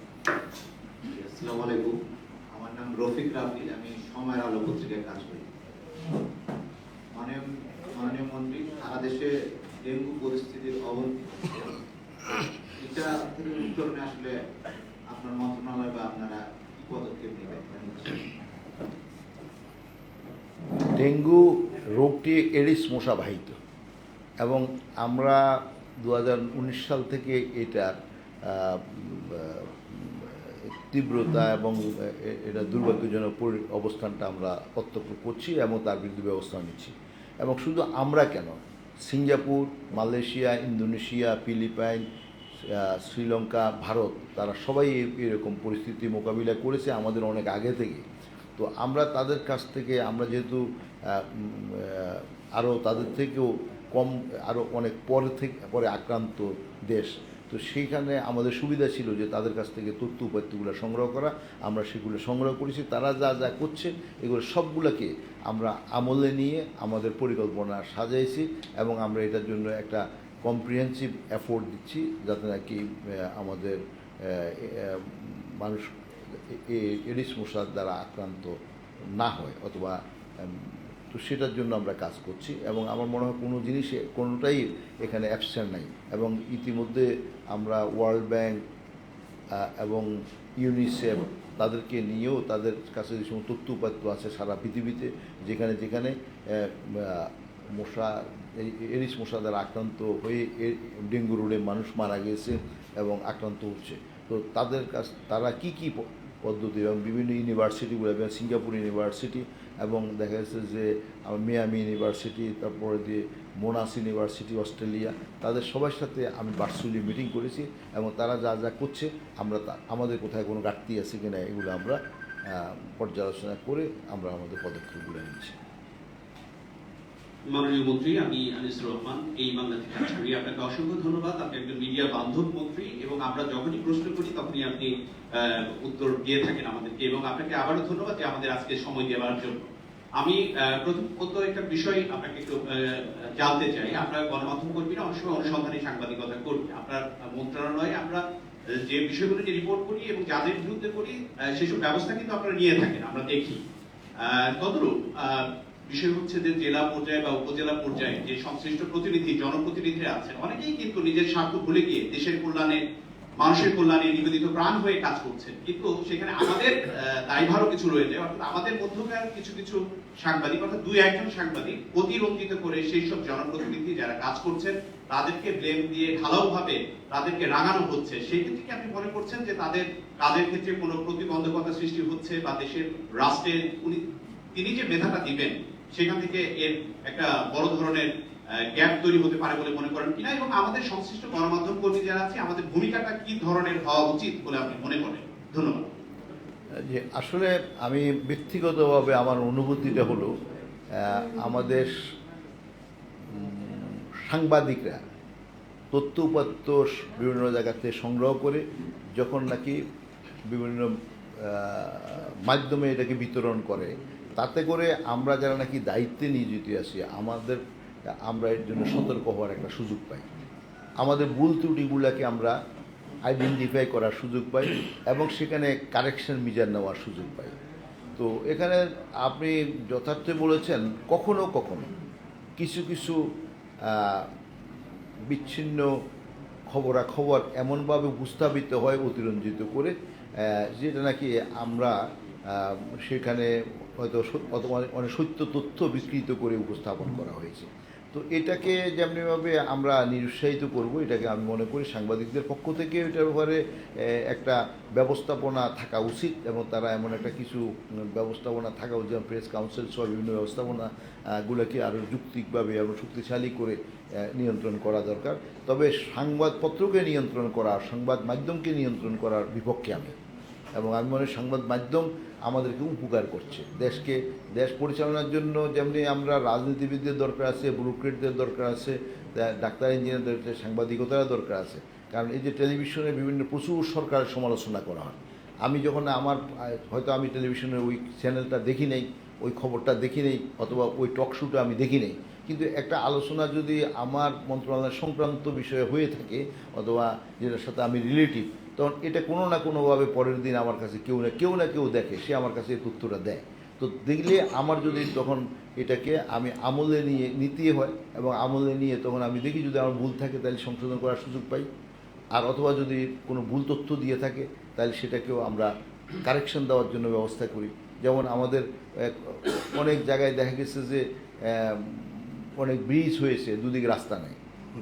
আসসালামু আলাইকুম, আমার নাম রফিক রাফি, আমি সময়ের আলো পত্রিকায় কাজ করি। মাননীয় মন্ত্রী, সারা দেশে ডেঙ্গু পরিস্থিতির অবনতি, এটা উত্তরণে আসলে আপনার মন্ত্রণালয় বা আপনারা কি পদক্ষেপ নেবেন? ডেঙ্গু রোগটি এডিস মশাবাহিত এবং আমরা 2019 সাল থেকে এটার তীব্রতা এবং এটা দুর্ভাগ্যজনক অবস্থানটা আমরা প্রত্যক্ষ করছি এবং তার বিরুদ্ধে ব্যবস্থা নিচ্ছি। এবং শুধু আমরা কেন, Singapore, Malaysia, Indonesia, Philippines, Sri Lanka, Bharat, তারা সবাই এরকম পরিস্থিতি মোকাবিলা করেছে আমাদের অনেক আগে থেকে। তো আমরা তাদের কাছ থেকে, আমরা যেহেতু আরও তাদের থেকেও কম, আরও অনেক পরে আক্রান্ত দেশ, তো সেইখানে আমাদের সুবিধা ছিল যে তাদের কাছ থেকে তথ্য উপাত্তগুলো সংগ্রহ করা, আমরা সেগুলো সংগ্রহ করেছি। তারা যা যা করছে এগুলো সবগুলোকে আমরা আমলে নিয়ে আমাদের পরিকল্পনা সাজাইছি এবং আমরা এটার জন্য একটা কম্প্রিহেন্সিভ এফোর্ট দিচ্ছি যাতে নাকি আমাদের মানুষ এডিস মশার দ্বারা আক্রান্ত না হয় অথবা তো সেটার জন্য আমরা কাজ করছি এবং আমার মনে হয় কোনো জিনিসে কোনোটাই এখানে অ্যাবসেন্ট নাই। এবং ইতিমধ্যে আমরা ওয়ার্ল্ড ব্যাংক এবং ইউনিসেফ তাদেরকে নিয়েও তাদের কাছে যে সমস্ত তথ্য উপাত্ত আছে সারা পৃথিবীতে যেখানে যেখানে মশা এডিস মশা দ্বারা আক্রান্ত হয়ে ডেঙ্গু রোগে মানুষ মারা গেছে এবং আক্রান্ত হচ্ছে, তো তারা কি কি পদ্ধতি এবং বিভিন্ন ইউনিভার্সিটিগুলো এবং সিঙ্গাপুর ইউনিভার্সিটি এবং দেখা যাচ্ছে যে মিয়ামি ইউনিভার্সিটি, তারপরে দিয়ে মোনাস ইউনিভার্সিটি অস্ট্রেলিয়া, তাদের সবার সাথে আমি ভার্চুয়ালি মিটিং করেছি এবং তারা যা যা করছে আমরা আমাদের কোথায় কোনো ঘাটতি আছে কিনা এগুলো আমরা পর্যালোচনা করে আমরা আমাদের পদক্ষেপগুলো নিচ্ছি। মাননীয় মন্ত্রী, আমি আনিসুর রহমান, এই বাংলা থেকে আসছি। আপনাকে অসংখ্য ধন্যবাদ। আপনি একজন মিডিয়া বান্ধব মন্ত্রী এবং আমরা যখনই প্রশ্ন করি তখনই আপনি উত্তর দিয়ে থাকেন আমাদেরকে, এবং আপনাকে আবারও ধন্যবাদ যে আমাদের আজকে সময় দেওয়ার জন্য। আমি প্রথমত একটা বিষয় আপনাকে একটু জানতে চাই। আপনার গণমাধ্যম কর্মীরা অনেক সময় অনুসন্ধানী সাংবাদিকতা করি, আপনার মন্ত্রণালয়ে আমরা যে বিষয়গুলো নিয়ে রিপোর্ট করি এবং যাদের বিরুদ্ধে করি সেসব ব্যবস্থা কিন্তু আপনারা নিয়ে থাকেন, আমরা দেখি। তদরূপ বিষয় হচ্ছে যে জেলা পর্যায়ে বা উপজেলা পর্যায়ে যে সংশ্লিষ্ট প্রতিনিধি জনপ্রতিনিধিরা আছেন অনেকেই কিন্তু নিজের স্বার্থ ভুলে গিয়ে দেশের কল্যাণে মানুষের কল্যাণে নিবেদিত প্রাণ হয়ে কাজ করছেন, কিন্তু সেখানে আমাদের দায়ভারও কিছু রয়ে যায়। অর্থাৎ আমাদের মধ্যকার কিছু কিছু সাংবাদিক, অর্থাৎ দুই একজন সাংবাদিক অতিরঞ্জিত করে সেই সব জনপ্রতিনিধি যারা কাজ করছেন তাদেরকে ব্লেম দিয়ে ঢালাওভাবে তাদেরকে রাঙানো হচ্ছে। সেই ক্ষেত্রে কি আপনি মনে করছেন যে তাদের কাজের ক্ষেত্রে কোনো প্রতিবন্ধকতা সৃষ্টি হচ্ছে বা দেশের রাষ্ট্রের তিনি যে মেধাটা দিবেন সেখান থেকে এর একটা বড় ধরনের গ্যাপ তৈরি হতে পারে বলে মনে করেন কিনা, এবং আমাদের সংশ্লিষ্ট গণমাধ্যম কর্মী যারা আছে আমাদের ভূমিকাটা কি ধরনের হওয়া উচিত বলে আপনি মনে করেন? ধন্যবাদ। যে আসলে আমি ব্যক্তিগতভাবে আমার অনুভূতিটা হলো আমাদের সাংবাদিকরা তথ্য উপাত্ত বিভিন্ন জায়গাতে সংগ্রহ করে যখন নাকি বিভিন্ন মাধ্যমে এটাকে বিতরণ করে, তাতে করে আমরা যারা নাকি দায়িত্বে নিয়োজিত আছি আমরা এর জন্য সতর্ক হওয়ার একটা সুযোগ পাই, আমাদের ভুল ত্রুটিগুলোকে আমরা আইডেন্টিফাই করার সুযোগ পাই এবং সেখানে কারেকশন মেজার নেওয়ার সুযোগ পাই। তো এখানে আপনি যথার্থ বলেছেন, কখনো কখনো কিছু কিছু বিচ্ছিন্ন খবরাখবর এমনভাবে উপস্থাপিত হয় অতিরঞ্জিত করে যেটা নাকি আমরা সেখানে হয়তো অনেক সত্য তথ্য বিকৃত করে উপস্থাপন করা হয়েছে। তো এটাকে যেমনিভাবে আমরা নিরুৎসাহিত করব, এটাকে আমি মনে করি সাংবাদিকদের পক্ষ থেকে এটার ব্যাপারে একটা ব্যবস্থাপনা থাকা উচিত এবং তারা এমন একটা কিছু ব্যবস্থাপনা থাকা উচিত, যেমন প্রেস কাউন্সিল সহ বিভিন্ন ব্যবস্থাপনাগুলোকে আরও যৌক্তিকভাবে আরও শক্তিশালী করে নিয়ন্ত্রণ করা দরকার। তবে সংবাদপত্রকে নিয়ন্ত্রণ করা, সংবাদ মাধ্যমকে নিয়ন্ত্রণ করার বিপক্ষে আমি, এবং আমি মনে করি সংবাদ মাধ্যম আমাদেরকে উপকার করছে। দেশ পরিচালনার জন্য যেমনি আমরা রাজনীতিবিদদের দরকার আছে, ব্যুরোক্রেটদের দরকার আছে, ডাক্তার ইঞ্জিনিয়ারদের সাংবাদিকতার দরকার আছে। কারণ এই যে টেলিভিশনে বিভিন্ন প্রচুর সরকারের সমালোচনা করা হয়, আমি যখন হয়তো আমি টেলিভিশনের ওই চ্যানেলটা দেখি নেই, ওই খবরটা দেখি নেই, অথবা ওই টক শোটা আমি দেখি নেই, কিন্তু একটা আলোচনা যদি আমার মন্ত্রণালয় সংক্রান্ত বিষয়ে হয়ে থাকে অথবা যেটার সাথে আমি রিলেটিভ, তখন এটা কোনো না কোনোভাবে পরের দিন আমার কাছে কেউ না কেউ দেখে, সে আমার কাছে এই তথ্যটা দেয়। তো দেখলে আমার যদি তখন এটাকে আমি আমলে নিতে হয় এবং আমলে নিয়ে তখন আমি দেখি যদি আমার ভুল থাকে তাহলে সংশোধন করার সুযোগ পাই, আর অথবা যদি কোনো ভুল তথ্য দিয়ে থাকে তাহলে সেটাকেও আমরা কারেকশন দেওয়ার জন্য ব্যবস্থা করি। যেমন আমাদের অনেক জায়গায় দেখা গেছে যে অনেক ব্রিজ হয়েছে, দুদিকে রাস্তা নেই,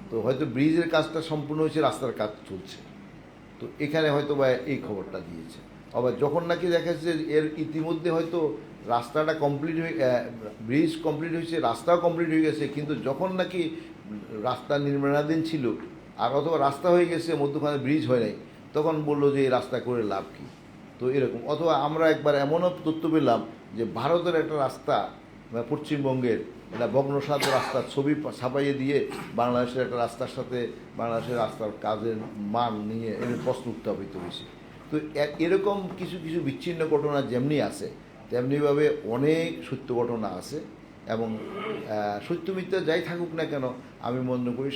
তো হয়তো ব্রিজের কাজটা সম্পূর্ণ হয়েছে, রাস্তার কাজ চলছে, তো এখানে হয়তো বা এই খবরটা দিয়েছে। আবার যখন নাকি দেখা যাচ্ছে এর ইতিমধ্যে হয়তো রাস্তাটা কমপ্লিট হয়ে ব্রিজ কমপ্লিট হয়েছে, রাস্তাও কমপ্লিট হয়ে গেছে, কিন্তু যখন নাকি রাস্তা নির্মাণাধীন ছিল আর অথবা রাস্তা হয়ে গেছে মধ্যখানে ব্রিজ হয় নাই, তখন বললো যে এই রাস্তা করে লাভ কী। তো এরকম, অথবা আমরা একবার এমনও তথ্য পেলাম যে ভারতের একটা রাস্তা পশ্চিমবঙ্গের এটা ভগ্নসাদ রাস্তার ছবি ছাপাইয়ে দিয়ে বাংলাদেশের একটা রাস্তার সাথে বাংলাদেশের রাস্তার কাজের মান নিয়ে এর প্রশ্ন উত্থাপিত হয়েছে। তো এরকম কিছু কিছু বিচ্ছিন্ন ঘটনা যেমনি আছে তেমনিভাবে অনেক সত্য ঘটনা আছে, এবং সত্য মিথ্যা যাই থাকুক না কেন আমি মনে করি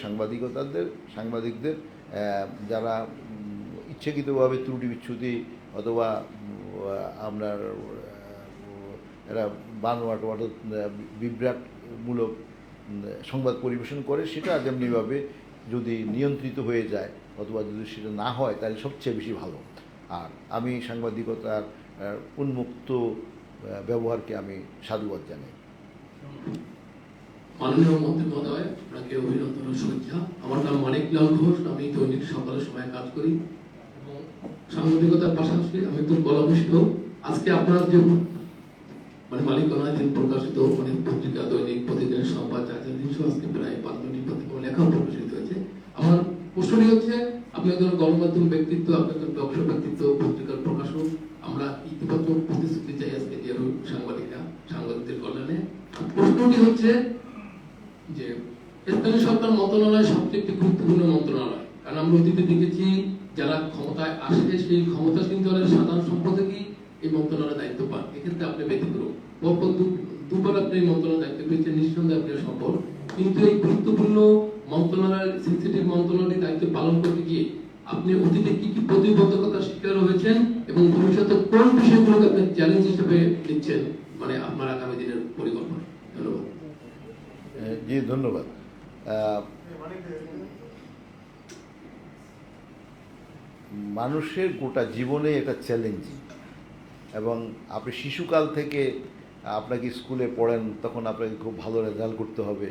সাংবাদিকদের যারা ইচ্ছাকৃতভাবে ত্রুটি বিচ্ছুতি অথবা আপনার এরা বানোয়াট বিভ্রাটমূলক সংবাদ পরিবেশন করে, সেটা যেমনিভাবে যদি নিয়ন্ত্রিত হয়ে যায় অথবা যদি সেটা না হয় তাহলে সবচেয়ে বেশি ভালো। আর আমি সাংবাদিকতার উন্মুক্ত ব্যবহারকে আমি সাধুবাদ জানাই। মাননীয় মন্ত্রী মহোদয়, আপনাকে অভিনন্দন ও শুভেচ্ছা। আমার নাম মানিকলাল ঘোষ, আমি দৈনিক সকালের সময় কাজ করি এবং সাংবাদিকতার পাশাপাশি আমি একজন কলামিস্ট। আজকে আপনার যে মালিকানায় যে প্রকাশিত অনেক পত্রিকা, দৈনিক প্রতিদিনের সংবাদ, 4-300 আজকে প্রায় 5টি পত্রিকা লেখা প্রকাশিত হয়েছে। আমার প্রশ্নটি হচ্ছে, আপনি একজন গণমাধ্যম ব্যক্তিত্ব, আপনি একজন ব্যবসা ব্যক্তিত্ব, পত্রিকার প্রকাশক। আমরা ইতিবাচক প্রতিশ্রুতি চাই আজকে যে সাংবাদিকদের কল্যাণে। প্রশ্নটি হচ্ছে যে স্থানীয় সরকার মন্ত্রণালয় সবচেয়ে একটি গুরুত্বপূর্ণ মন্ত্রণালয়, কারণ আমরা অতীতে দেখেছি যারা ক্ষমতায় আসে সেই ক্ষমতাসীন দলের সাধারণ সম্পাদকই এই মন্ত্রণালয়ের দায়িত্ব পান। এক্ষেত্রে আপনি ব্যতিক্রম, পরপর দুবার আপনি এই মন্ত্রণালয়ের দায়িত্ব পেয়েছেন, নিঃসন্দেহে আপনি সফল। কিন্তু এই গুরুত্বপূর্ণ মন্ত্রণালয়ের সেন্সিটিভ মন্ত্রণালয়ের দায়িত্ব পালন করতে গিয়ে আপনি অতীতে কি কি প্রতিবন্ধকতার শিকার হয়েছেন এবং ভবিষ্যতে কোন বিষয়গুলোকে আপনি চ্যালেঞ্জ হিসেবে নিচ্ছেন আপনার আগামী দিনের পরিকল্পনা? ধন্যবাদ। জি ধন্যবাদ। মানুষের গোটা জীবনে এটা চ্যালেঞ্জিং, এবং আপনি শিশুকাল থেকে আপনাকে স্কুলে পড়েন, তখন আপনাকে খুব ভালো রেজাল্ট করতে হবে,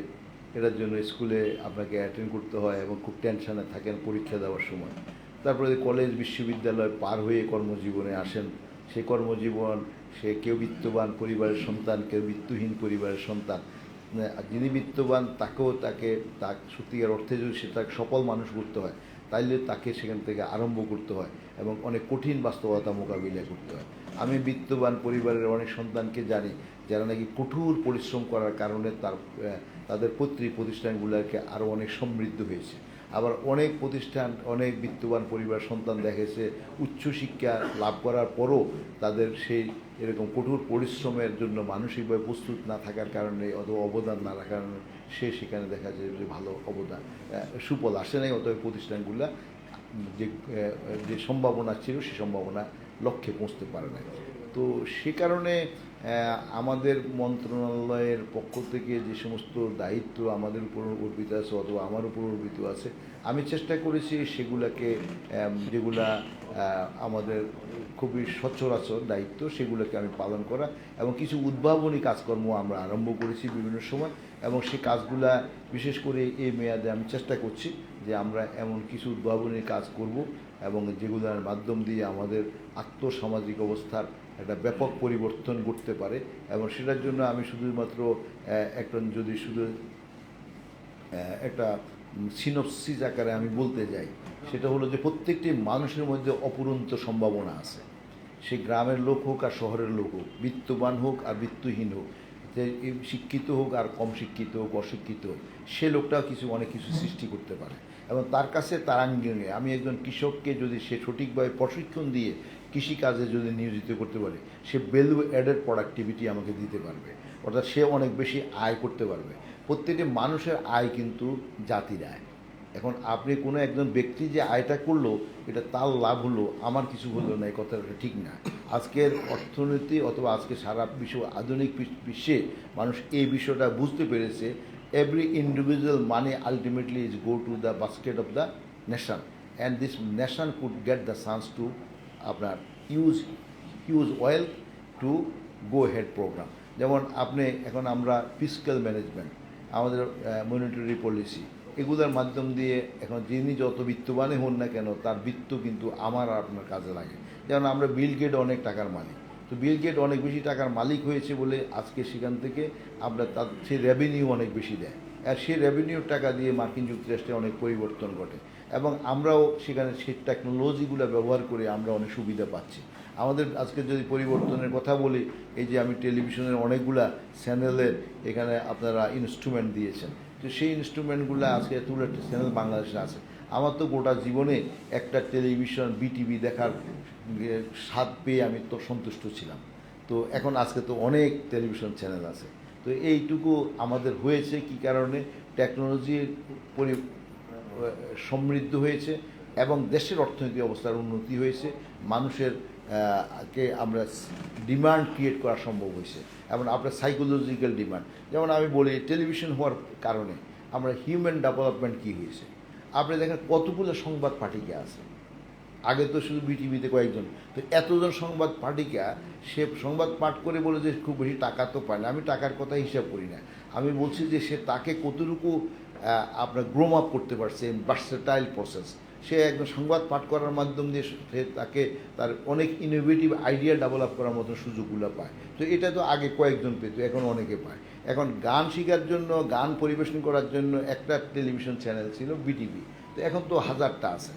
এটার জন্য স্কুলে আপনাকে অ্যাটেন্ড করতে হয় এবং খুব টেনশনে থাকেন পরীক্ষা দেওয়ার সময়। তারপরে কলেজ বিশ্ববিদ্যালয় পার হয়ে কর্মজীবনে আসেন। সেই কর্মজীবন, সে কেউ বিত্তবান পরিবারের সন্তান, কেউ বিত্তহীন পরিবারের সন্তান। যিনি বিত্তবান তাকে সত্যিকার অর্থে যদি সেটাকে সফল মানুষ করতে হয় তাইলে তাকে সেখান থেকে আরম্ভ করতে হয় এবং অনেক কঠিন বাস্তবতা মোকাবিলা করতে হয়। আমি বিত্তবান পরিবারের অনেক সন্তানকে জানি যারা নাকি কঠোর পরিশ্রম করার কারণে তাদের প্রতিষ্ঠানগুলোকে আরও অনেক সমৃদ্ধ হয়েছে। আবার অনেক প্রতিষ্ঠান, অনেক বিত্তবান পরিবার সন্তান দেখেছে উচ্চশিক্ষা লাভ করার পরও তাদের সেই এরকম কঠোর পরিশ্রমের জন্য মানসিকভাবে প্রস্তুত না থাকার কারণে অথবা অবদান না রাখার কারণে সেখানে দেখা যায় যে ভালো অবদান সুফল আসে নাই, অতএব প্রতিষ্ঠানগুলো যে সম্ভাবনা ছিল সে সম্ভাবনা লক্ষ্যে পৌঁছতে পারে না। তো সে কারণে আমাদের মন্ত্রণালয়ের পক্ষ থেকে যে সমস্ত দায়িত্ব আমাদের উপর অর্পিত আছে অথবা আমার উপর অর্পিত আছে, আমি চেষ্টা করেছি সেগুলোকে, যেগুলা আমাদের খুবই সচরাচর দায়িত্ব, সেগুলোকে আমি পালন করা, এবং কিছু উদ্ভাবনী কাজকর্ম আমরা আরম্ভ করেছি বিভিন্ন সময়, এবং সেই কাজগুলা বিশেষ করে এই মেয়াদে আমি চেষ্টা করছি যে আমরা এমন কিছু উদ্ভাবনী কাজ করব এবং যেগুলোর মাধ্যম দিয়ে আমাদের আর্থসামাজিক অবস্থার একটা ব্যাপক পরিবর্তন ঘটতে পারে। এবং সেটার জন্য আমি শুধুমাত্র একটা সিনপসিস আকারে আমি বলতে যাই, সেটা হলো যে প্রত্যেকটি মানুষের মধ্যে অপুরন্ত সম্ভাবনা আছে। সে গ্রামের লোক হোক আর শহরের লোক হোক, বিত্তবান হোক আর বিত্তহীন হোক, যে শিক্ষিত হোক আর কম শিক্ষিত হোক, অশিক্ষিত হোক, সে লোকটাও অনেক কিছু সৃষ্টি করতে পারে। এবং তার কাছে তার আঙ্গিকে আমি একজন কৃষককে যদি সে সঠিকভাবে প্রশিক্ষণ দিয়ে কৃষিকাজে যদি নিয়োজিত করতে পারে, সে ভ্যালু অ্যাডেড প্রোডাক্টিভিটি আমাকে দিতে পারবে, অর্থাৎ সে অনেক বেশি আয় করতে পারবে। প্রত্যেকটি মানুষের আয় কিন্তু জাতির আয়। এখন আপনি কোনো একজন ব্যক্তি যে আয়টা করলো এটা তার লাভ হলো, আমার কিছু হলো না, এই কথাটা ঠিক না। আজকের অর্থনীতি অথবা আজকে সারা বিশ্ব আধুনিক বিশ্বে মানুষ এই বিষয়টা বুঝতে পেরেছে। Every individual money ultimately is go to the basket of the nation, and this nation could get the chance to আপনার use wealth to go head program. যেমন এখন আমরা ফিসক্যাল ম্যানেজমেন্ট, আমাদের মনিটারি পলিসি, এগুলোর মাধ্যম দিয়ে এখন যিনি যত বিত্তবানই হন না কেন তার বিত্ত কিন্তু আমার আর আপনার কাজে লাগে। যেমন আমরা বিল গেট অনেক টাকার মালিক, তো বিল গেট অনেক বেশি টাকার মালিক হয়েছে বলে আজকে সেখান থেকে আমরা সেই রেভিনিউ অনেক বেশি দেয়, আর সেই রেভিনিউর টাকা দিয়ে মার্কিন যুক্তরাষ্ট্রে অনেক পরিবর্তন ঘটে এবং আমরাও সেখানে সেই টেকনোলজিগুলো ব্যবহার করে আমরা অনেক সুবিধা পাচ্ছি। আমাদের আজকে যদি পরিবর্তনের কথা বলি, এই যে আমি টেলিভিশনের অনেকগুলা চ্যানেলের এখানে আপনারা ইনস্ট্রুমেন্ট দিয়েছেন, তো সেই ইনস্ট্রুমেন্টগুলো আজকে এতগুলো চ্যানেল বাংলাদেশে আছে। আমার তো গোটা জীবনে একটা টেলিভিশন বিটিভি দেখার স্বাদ পেয়ে আমি তো সন্তুষ্ট ছিলাম। তো এখন আজকে তো অনেক টেলিভিশন চ্যানেল আছে। তো এইটুকু আমাদের হয়েছে কি কারণে? টেকনোলজির সমৃদ্ধ হয়েছে এবং দেশের অর্থনৈতিক অবস্থার উন্নতি হয়েছে, মানুষের কে আমরা ডিমান্ড ক্রিয়েট করা সম্ভব হয়েছে এবং আপনার সাইকোলজিক্যাল ডিমান্ড। যেমন আমি বলি, টেলিভিশন হওয়ার কারণে আমরা হিউম্যান ডেভেলপমেন্ট কী হয়েছে। আপনি দেখেন কতগুলো সংবাদ পাঠিকা আছে, আগে তো শুধু বিটিভিতে কয়েকজন, তো এতজন সংবাদ পাঠিকা, সে সংবাদ পাঠ করে বলে যে খুব বেশি টাকা তো পায় না। আমি টাকার কথা হিসাব করি না, আমি বলছি যে সে তাকে কতটুকু আপনার গ্রোম আপ করতে পারছে, ভার্সেটাইল প্রসেস। সে একদম সংবাদ পাঠ করার মাধ্যম দিয়ে সে তাকে তার অনেক ইনোভেটিভ আইডিয়া ডেভেলপ করার মতো সুযোগগুলো পায়। তো এটা তো আগে কয়েকজন পেত, এখন অনেকে পায়। এখন গান শেখার জন্য, গান পরিবেশন করার জন্য একটা টেলিভিশন চ্যানেল ছিল বিটিভি, তো এখন তো 1000টা আছে,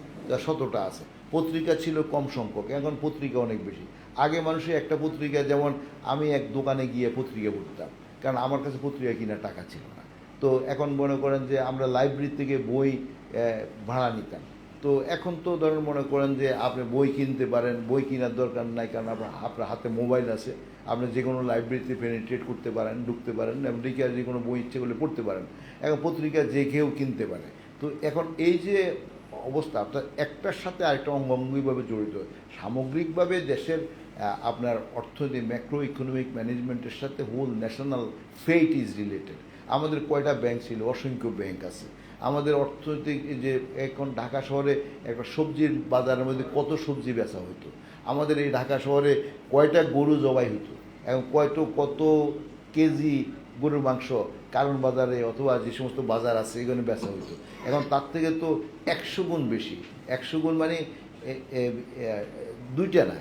100টা আছে। পত্রিকা ছিল কম সংখ্যক, এখন পত্রিকা অনেক বেশি। আগে মানুষের একটা পত্রিকা, যেমন আমি এক দোকানে গিয়ে পত্রিকা পড়তাম, কারণ আমার কাছে পত্রিকা কেনার টাকা ছিল না। তো এখন মনে করেন যে আমরা লাইব্রেরি থেকে বই ভাড়া নিতাম। তো এখন তো ধরেন মনে করেন যে আপনি বই কিনতে পারেন, বই কেনার দরকার নাই, কারণ আপনার হাতে মোবাইল আছে, আপনি যে কোনো লাইব্রেরিতে পেনিট্রেট করতে পারেন, ঢুকতে পারেন এবং ঢুকে যে কোনো বই ইচ্ছে করলে পড়তে পারেন। এখন পত্রিকা যে কেউ কিনতে পারে। তো এখন এই যে অবস্থা, আপনার একটার সাথে আরেকটা অঙ্গাঙ্গিভাবে জড়িত। সামগ্রিকভাবে দেশের আপনার অর্থনীতি, ম্যাক্রো ইকোনমিক ম্যানেজমেন্টের সাথে whole national fate is related. আমাদের কয়টা ব্যাংক ছিল? অসংখ্য ব্যাংক আছে। আমাদের অর্থনৈতিক যে এখন ঢাকা শহরে একটা সবজির বাজারের মধ্যে কত সবজি বেচা হতো, আমাদের এই ঢাকা শহরে কয়টা গরু জবাই হতো, এবং কত কেজি গরুর মাংস কারণ বাজারে অথবা যে সমস্ত বাজার আছে এখানে বেচা হতো। এখন তার থেকে তো 100 গুণ বেশি। 100 গুণ মানে দুইটা না,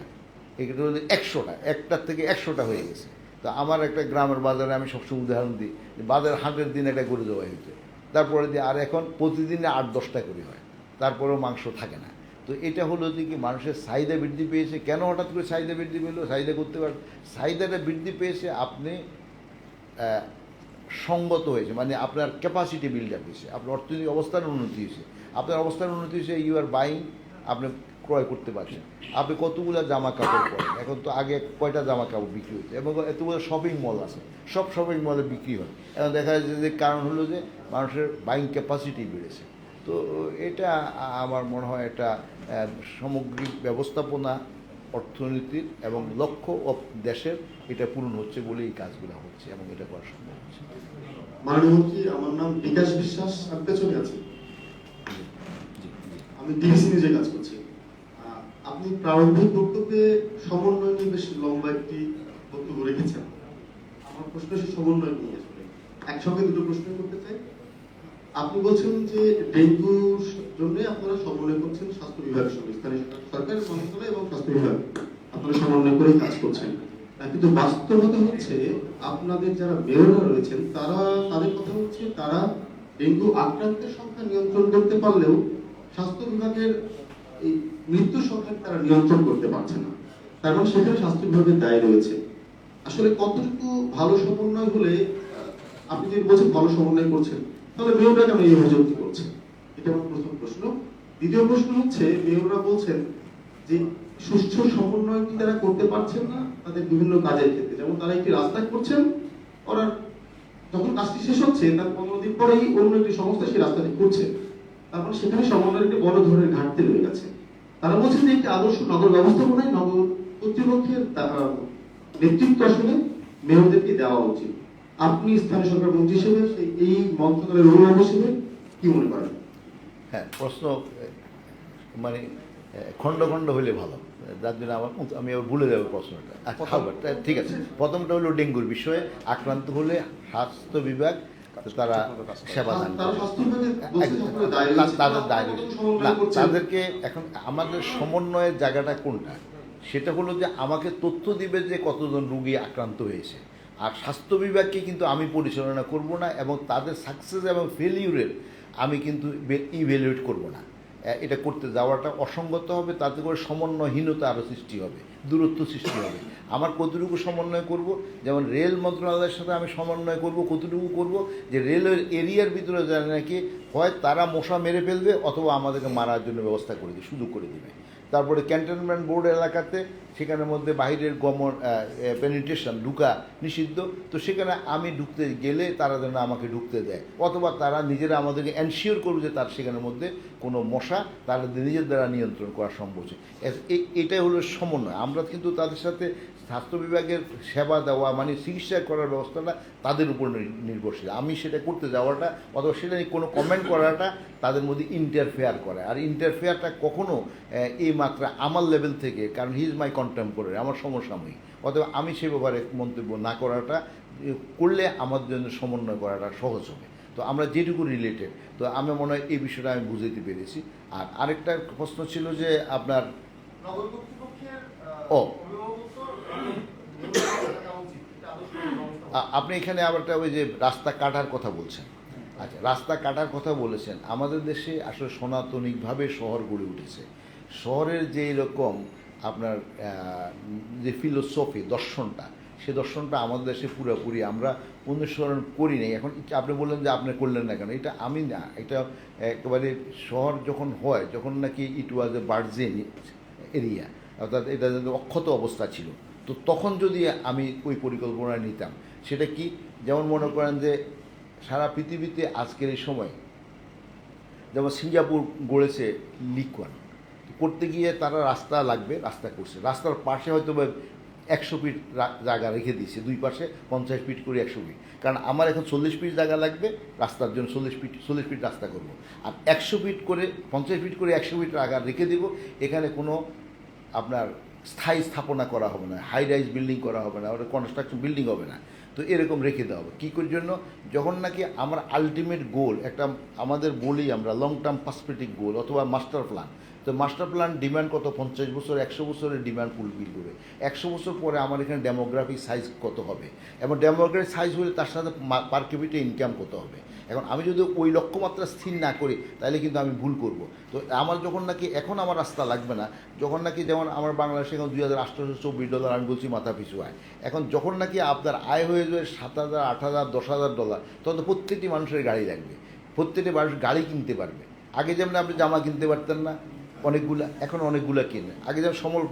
এটা হলো 100টা, একটার থেকে 100টা হয়ে গেছে। তো আমার একটা গ্রামের বাজারে আমি সবসময় উদাহরণ দিই, বাজার হাটের দিন একটা গরু জবাই হতো, তারপরে দিয়ে আর এখন প্রতিদিনে 8-10টা করে হয়, তারপরেও মাংস থাকে না। তো এটা হলো যে কি, মানুষের চাহিদা বৃদ্ধি পেয়েছে। কেন হঠাৎ করে চাহিদা বৃদ্ধি পেলো? চাহিদা করতে পারেন, চাহিদাটা বৃদ্ধি পেয়েছে, আপনি সঙ্গত হয়েছে, মানে আপনার ক্যাপাসিটি বিল্ড আপ হয়েছে, আপনার অর্থনৈতিক অবস্থার উন্নতি হয়েছে। আপনার অবস্থার উন্নতি হয়েছে, ইউ আর বাইং, আপনি ক্রয় করতে পারছেন। আপনি কতগুলো জামা কাপড় পরেন, এখন তো আগে কয়টা জামা কাপড় বিক্রি হতো, এবং এতগুলো শপিং মল আছে, সব শপিং মলে বিক্রি হয়। এখন দেখা যাচ্ছে যে কারণ হলো যে মানুষের বাইং ক্যাপাসিটি বেড়েছে। তো এটা আমার মনে হয় একটা সামগ্রিক ব্যবস্থাপনা অর্থনীতির এবং লক্ষ্য দেশের, এটা পূরণ হচ্ছে বলে এই কাজগুলো হচ্ছে এবং এটা করা সম্ভব হচ্ছে। মাননীয় মন্ত্রী, আমার নাম বিকাশ বিশ্বাস, আমি পেছনে আছি, আমি ডিবিসি নিউজে কাজ করছি। আপনি প্রারম্ভিক বক্তব্যে সমন্বয় নিয়ে বেশ লম্বা একটি বক্তব্য রেখেছেন। আমার প্রশ্ন সে সমন্বয় নিয়ে আসলে একসঙ্গে দুটো প্রশ্ন করতে চাই। আপনি বলছেন যে ডেঙ্গুর জন্য আপনারা সমন্বয় করছেন স্বাস্থ্য বিভাগের সঙ্গে, স্থানীয় সরকারের মন্ত্রণালয় এবং স্বাস্থ্য বিভাগ, আপনারা সমন্বয় করে কাজ করছেন। কিন্তু বাস্তবতা হচ্ছে আপনাদের যারা মেয়ররা রয়েছেন তাদের কথা হচ্ছে তারা ডেঙ্গু আক্রান্তের সংখ্যা নিয়ন্ত্রণ করতে পারলেও স্বাস্থ্য বিভাগের এই মৃত্যুর সংখ্যা তারা নিয়ন্ত্রণ করতে পারছে না। তার মানে সেখানে স্বাস্থ্য বিভাগের দায় রয়েছে। আসলে কতটুকু ভালো সমন্বয় হলে, আপনি যদি বলছেন ভালো সমন্বয় করছেন, তাহলে মেয়ররা কেন এই অভিযোগটি করছে? এটা আমার প্রথম প্রশ্ন। দ্বিতীয় প্রশ্ন হচ্ছে, মেয়ররা বলছেন যে সুষ্ঠু সমন্বয় কি তারা করতে পারছেন না তাদের বিভিন্ন কাজের ক্ষেত্রে। যেমন তারা একটি রাস্তা করছেন, ওরা যখন কাজটি শেষ হচ্ছে তার 15 দিন পরেই অন্য একটি সংস্থা সেই রাস্তাটি করছে। তারপর সেখানে সমন্বয়ের একটি বড় ধরনের ঘাটতি রয়ে গেছে। তারা বলছেন যে একটি আদর্শ নগর ব্যবস্থাপনায় নগর কর্তৃপক্ষের নেতৃত্ব আসলে মেয়রদেরকে দেওয়া উচিত। আপনি স্থানীয় সরকার মন্ত্রী হিসেবে এই মন্ত্রণালয়ের অভিভাবক হিসেবে কি মনে করেন? হ্যাঁ, প্রশ্ন মানে খণ্ড খণ্ড হলে ভালো, যার জন্য আমি আবার ভুলে যাবো প্রশ্নটা। আচ্ছা, ঠিক আছে। প্রথমটা হলো ডেঙ্গুর বিষয়ে আক্রান্ত হলে স্বাস্থ্য বিভাগ তারা সেবা দান তাদের দায় না, তাদেরকে এখন আমাদের সমন্বয়ের জায়গাটা কোনটা, সেটা হলো যে আমাকে তথ্য দিবে যে কতজন রুগী আক্রান্ত হয়েছে, আর স্বাস্থ্য বিভাগকে কিন্তু আমি পরিচালনা করব না, এবং তাদের সাকসেস এবং ফেলিউরের আমি কিন্তু ইভ্যালুয়েট করব না। এটা করতে যাওয়াটা অসঙ্গত হবে, তাতে করে সমন্বয়হীনতা আরও সৃষ্টি হবে, দূরত্ব সৃষ্টি হবে। আমার কতটুকু সমন্বয় করব, যেমন রেল মন্ত্রণালয়ের সাথে আমি সমন্বয় করব, কতটুকু করব যে রেলের এরিয়ার ভিতরে যারা নাকি হয় তারা মশা মেরে ফেলবে অথবা আমাদেরকে মারার জন্য ব্যবস্থা করে দেবে, সুযোগ করে দেবে। তারপরে ক্যান্টনমেন্ট বোর্ড এলাকাতে সেখানের মধ্যে বাইরের পেনিট্রেশন ঢুকা নিষিদ্ধ, তো সেখানে আমি ঢুকতে গেলে তারা যেন আমাকে ঢুকতে দেয়, অথবা তারা নিজেরা আমাদেরকে এনশিওর করবে যে তার সেখানের মধ্যে কোনো মশা তারা নিজের দ্বারা নিয়ন্ত্রণ করা সম্ভব। এটাই হলো সমন্বয়। আমরা কিন্তু তাদের সাথে স্বাস্থ্য বিভাগের সেবা দেওয়া মানে চিকিৎসা করার ব্যবস্থাটা তাদের উপর নির্ভরশীল। আমি সেটা করতে যাওয়াটা অথবা সেটা নিয়ে কোনো কমেন্ট করাটা তাদের মধ্যে ইন্টারফেয়ার করে। আর ইন্টারফেয়ারটা কখনো এই মাত্রা আমার লেভেল থেকে, কারণ হি ইজ মাই কন্টেম্পোরারি, আমার সমসাময়িক, অথবা আমি সে ব্যাপারে মন্তব্য না করাটা করলে আমার জন্য সমন্বয় করাটা সহজ হবে। তো আমরা যেটুকু রিলেটেড, তো আমি মনে হয় এই বিষয়টা আমি বুঝাইতে পেরেছি। আর আরেকটা প্রশ্ন ছিল যে আপনার নগর কর্তৃপক্ষের ও। অভিভাবকত্ব আপনি এখানে আবার একটা ওই যে রাস্তা কাটার কথা বলছেন। আচ্ছা, রাস্তা কাটার কথা বলেছেন। আমাদের দেশে আসলে সনাতনিকভাবে শহর গড়ে উঠেছে। শহরের যে এরকম আপনার যে ফিলোসফি, দর্শনটা, সে দর্শনটা আমাদের দেশে পুরোপুরি আমরা অনুসরণ করি নাই। এখন আপনি বললেন যে আপনি করলেন না কেন, এটা আমি না, এটা একেবারে শহর যখন হয়, যখন নাকি ইট ওয়াজ এ ভার্জিন এরিয়া, অর্থাৎ এটা অক্ষত অবস্থা ছিল, তো তখন যদি আমি ওই পরিকল্পনা নিতাম, সেটা কি, যেমন মনে করেন যে সারা পৃথিবীতে আজকের এই সময় যেমন সিঙ্গাপুর গড়েছে লিকওয়ান, করতে গিয়ে তারা রাস্তা লাগবে, রাস্তা করছে, রাস্তার পাশে হয়তো 100 ফিট জায়গা রেখে দিয়েছে, দুই পাশে 50 ফিট করে 100 ফিট, কারণ আমার এখন 40 ফিট জায়গা লাগবে রাস্তার জন্য, 40 ফিট রাস্তা করব, আর 100 ফিট করে 50 ফিট করে 100 ফিট জায়গা রেখে দেব, এখানে কোনো আপনার স্থায়ী স্থাপনা করা হবে না, হাই রাইজ বিল্ডিং করা হবে না, ওটা কনস্ট্রাকশন বিল্ডিং হবে না, তো এরকম রেখে দেওয়া হবে। কী করার জন্য, যখন নাকি আমার আলটিমেট গোল একটা আমাদের বলি আমরা লং টার্ম পার্সপেক্টিভ গোল অথবা মাস্টার প্ল্যান, তো মাস্টার প্ল্যান ডিমান্ড কত, 50 বছর 100 বছরের ডিমান্ড ফুলফিল করবে। 100 বছর পরে আমার এখানে ডেমোগ্রাফিক সাইজ কত হবে, এবং ডেমোগ্রাফিক সাইজ হলে তার সাথে পার ক্যাপিটা ইনকাম কত হবে। এখন আমি যদি ওই লক্ষ্যমাত্রা স্থির না করি তাহলে কিন্তু আমি ভুল করব। তো আমার যখন নাকি এখন আমার রাস্তা লাগবে না, যখন নাকি যেমন আমার বাংলাদেশে এখন $2,824 আমি বলছি মাথা পিছু আয়, এখন যখন নাকি আপনার আয় হয়ে যাবে $7,000, $8,000, $10,000, তখন তো প্রত্যেকটি মানুষের গাড়ি লাগবে, প্রত্যেকটি মানুষ গাড়ি কিনতে পারবে। আগে যেমন আপনি জামা কিনতে পারতেন না অনেকগুলা, এখন অনেকগুলা কিনে, আগে যেমন সমল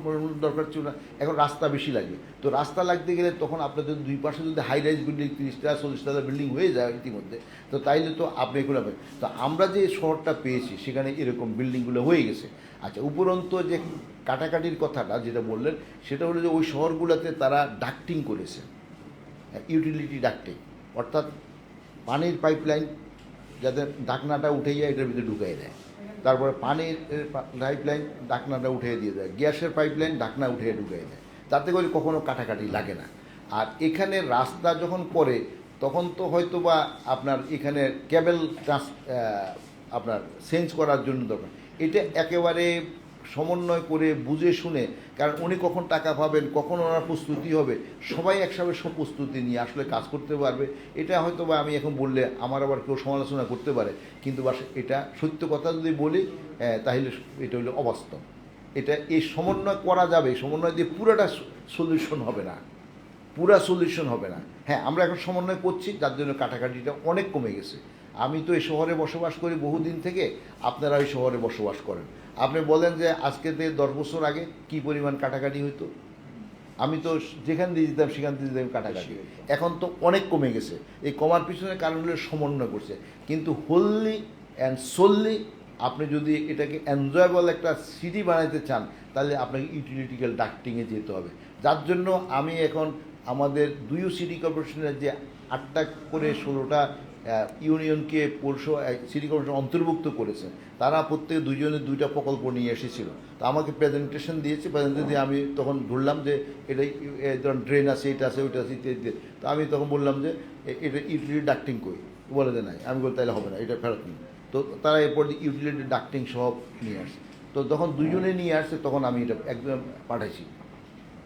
দরকার ছিল না, এখন রাস্তা বেশি লাগবে। তো রাস্তা লাগতে গেলে তখন আপনার যদি দুই পাশে যদি হাই রাইজ বিল্ডিং 30টা 40টা বিল্ডিং হয়ে যায় ইতিমধ্যে, তো তাইলে তো আপনি এগুলো পাবেন। তো আমরা যে শহরটা পেয়েছি সেখানে এরকম বিল্ডিংগুলো হয়ে গেছে। আচ্ছা, উপরন্ত যে কাটাকাটির কথাটা যেটা বললেন, সেটা হলো যে ওই শহরগুলোতে তারা ডাক্টিং করেছে, ইউটিলিটি ডাক্টিং, অর্থাৎ পানির পাইপলাইন যাতে ঢাকনাটা উঠে যায় এটার ভিতরে ঢুকাই দেয়, তারপরে পানির পাইপলাইন ঢাকনাটা উঠিয়ে দিয়ে দেয়, গ্যাসের পাইপলাইন ঢাকনা উঠিয়ে ঢুকিয়ে দেয়, তাতে করে কখনো কাটাকাটি লাগে না। আর এখানে রাস্তা যখন করে তখন তো হয়তো বা আপনার এখানে কেবল আপনার চেঞ্জ করার জন্য দরকার, এটা একেবারে সমন্বয় করে বুঝে শুনে, কারণ উনি কখন টাকা পাবেন, কখন ওনার প্রস্তুতি হবে, সবাই একসাথে সব প্রস্তুতি নিয়ে আসলে কাজ করতে পারবে। এটা হয়তো বা আমি এখন বললে আমার আবার কেউ সমালোচনা করতে পারে, কিন্তু বাস এটা সত্য কথা যদি বলি তাহলে এটা হলো অবাস্তব। এটা এই সমন্বয় করা যাবে, সমন্বয় দিয়ে পুরোটা সলিউশন হবে না, পুরা সলিউশন হবে না। হ্যাঁ, আমরা এখন সমন্বয় করছি, যার জন্য কাটাকাটিটা অনেক কমে গেছে। আমি তো এই শহরে বসবাস করি বহুদিন থেকে, আপনারা এই শহরে বসবাস করেন, আপনি বলেন যে আজকে থেকে 10 বছর আগে কি পরিমাণ কাটাকাটি হইতো, আমি তো যেখান দিয়ে যেতাম সেখান দিয়ে যেতাম কাটাকাটি, এখন তো অনেক কমে গেছে। এই কমার পিছনে কারণ হলো সমন্বয় করছে, কিন্তু হোললি অ্যান্ড সোললি আপনি যদি এটাকে এনজয়েবল একটা সিটি বানাইতে চান তাহলে আপনাকে ইউটিলিটিক্যাল ডাক্টিংয়ে যেতে হবে, যার জন্য আমি এখন আমাদের দুই সিটি কর্পোরেশনের যে 8টা করে 16টা ইউনিয়নকে পৌরসভা সিটি কর্পোরেশন অন্তর্ভুক্ত করেছেন, তারা প্রত্যেকে দুইজনের 2টা প্রকল্প নিয়ে এসেছিল। তো আমাকে প্রেজেন্টেশন দিয়েছে, প্রেজেন্টেশন দিয়ে আমি তখন ধরলাম যে এটা ধরুন ড্রেন আছে, এটা আছে, ওইটা আছে ইত্যাদি। তো আমি তখন বললাম যে এটা ইউটিলিটি ডাক্টিং কই, বলে যে নাই। আমি বলি তাহলে হবে না, এটা ফেরত নিই। তো তারা এরপর ইউটিলিটি ডাক্টিং সব নিয়ে আসছে। তো যখন দুজনে নিয়ে আসছে তখন আমি এটা একদম পাঠাইছি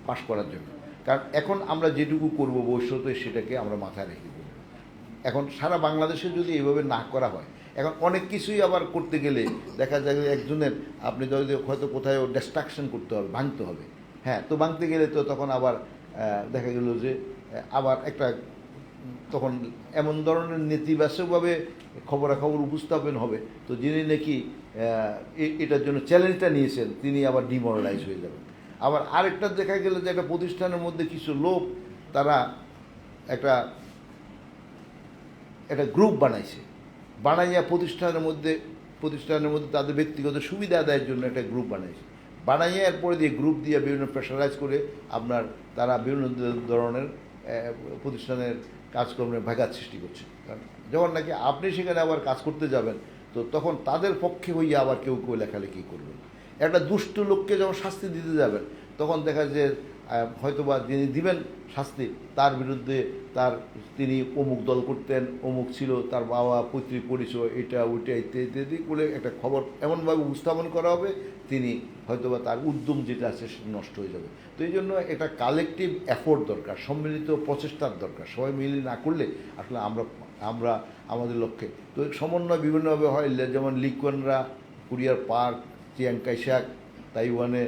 পাস করার জন্য, কারণ এখন আমরা যেটুকু করবো ভবিষ্যতে সেটাকে আমরা মাথায় রেখে দেবো। এখন সারা বাংলাদেশে যদি এইভাবে না করা হয়, এখন অনেক কিছুই আবার করতে গেলে দেখা যায় যে একজনের আপনি যদি হয়তো কোথাও ডিস্ট্রাকশন করতে হবে, ভাঙতে হবে, হ্যাঁ, তো ভাঙতে গেলে তো তখন আবার দেখা গেল যে আবার একটা তখন এমন ধরনের নেতিবাচকভাবে খবরাখবর উপস্থাপন হবে, তো যিনি নাকি এটার জন্য চ্যালেঞ্জটা নিয়েছেন তিনি আবার ডিমোরালাইজ হয়ে যাবেন। আবার আরেকটা দেখা গেল যে একটা প্রতিষ্ঠানের মধ্যে কিছু লোক তারা একটা গ্রুপ বানাইয়া প্রতিষ্ঠানের মধ্যে তাদের ব্যক্তিগত সুবিধা আদায়ের জন্য একটা গ্রুপ বানাইছে, বানাইয়া এরপরে দিয়ে গ্রুপ দিয়ে বিভিন্ন প্রেশারাইজ করে তারা বিভিন্ন ধরনের প্রতিষ্ঠানের কাজকর্মে ব্যাঘাত সৃষ্টি করছে। কারণ যখন নাকি আপনি সেখানে আবার কাজ করতে যাবেন, তো তখন তাদের পক্ষে হইয়া আবার কেউ লেখালেখি করবেন। একটা দুষ্ট লোককে যখন শাস্তি দিতে যাবেন, তখন দেখা যায় হয়তোবা যিনি দিবেন শাস্তি তার বিরুদ্ধে তিনি অমুক দল করতেন, অমুক ছিল, তার বাবা পৈতৃক পরিচয়, এটা ওইটা ইত্যাদি বলে একটা খবর এমনভাবে উপস্থাপন করা হবে, তিনি হয়তোবা তার উদ্যম যেটা আছে সেটা নষ্ট হয়ে যাবে। তো এই জন্য একটা কালেকটিভ এফোর্ট দরকার, সম্মিলিত প্রচেষ্টার দরকার। সবাই মিলে না করলে আসলে আমরা আমাদের লক্ষ্যে তো সমন্বয় বিভিন্নভাবে হয়, যেমন লিকুয়ানরা, কুরিয়ার পার্ক, চিয়াং কাইশাক, তাইওয়ানে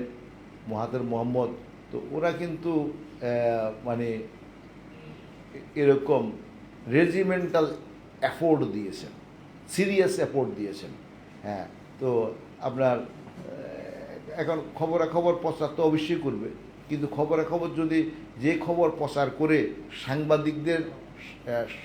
মহাতের মোহাম্মদ, তো ওরা কিন্তু মানে এরকম রেজিমেন্টাল এফোর্ট দিয়েছেন, সিরিয়াস এফোর্ট দিয়েছেন। হ্যাঁ, তো আপনার এখন খবরাখবর প্রচার তো অবশ্যই করবে, কিন্তু খবরাখবর যদি যে খবর প্রচার করে সাংবাদিকদের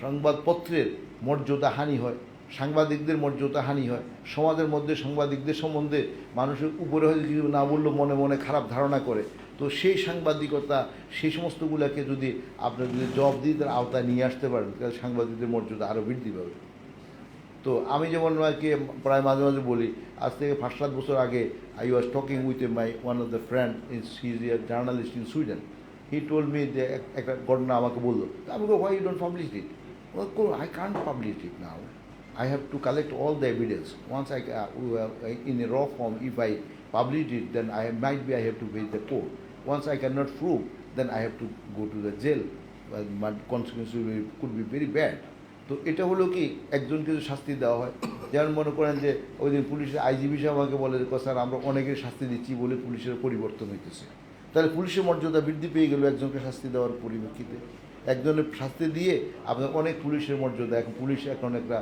সংবাদপত্রের মর্যাদা হানি হয়, সাংবাদিকদের মর্যাদা হানি হয়, সমাজের মধ্যে সাংবাদিকদের সম্বন্ধে মানুষের উপরে হয়তো কিছু না বললেও মনে মনে খারাপ ধারণা করে, তো সেই সাংবাদিকতা সেই সমস্তগুলোকে যদি আপনার যদি জবাবদিহিতার আওতায় নিয়ে আসতে পারেন, তাহলে সাংবাদিকদের মর্যাদা আরও বৃদ্ধি পাবে। তো আমি যেমন কি প্রায় মাঝে মাঝে বলি, আজ থেকে 5-7 বছর আগে I was talking with my one of the friend is journalist in Sweden. He told me যে একটা ঘটনা আমাকে বললো, আমি বলবো why you don't publish it? I can't publish it now. I have to collect all the evidence. Once in a raw form, if I publish it, then I have to face the court. Once I cannot prove, then I have to go to the jail. My consequences could be very bad. তো এটা হলো কি, একজনকে যদি শাস্তি দেওয়া হয়, যেমন মনে করেন যে ওই দিন পুলিশের আইজিপি সাহেব আমাকে বলে যে স্যার আমরা অনেকের শাস্তি দিচ্ছি বলে পুলিশের পরিবর্তন হইতেছে, তাহলে পুলিশের মর্যাদা বৃদ্ধি পেয়ে গেল একজনকে শাস্তি দেওয়ার পরিপ্রেক্ষিতে। একজনের শাস্তি দিয়ে আপনার অনেক পুলিশের মর্যাদা, এখন পুলিশ এখন একটা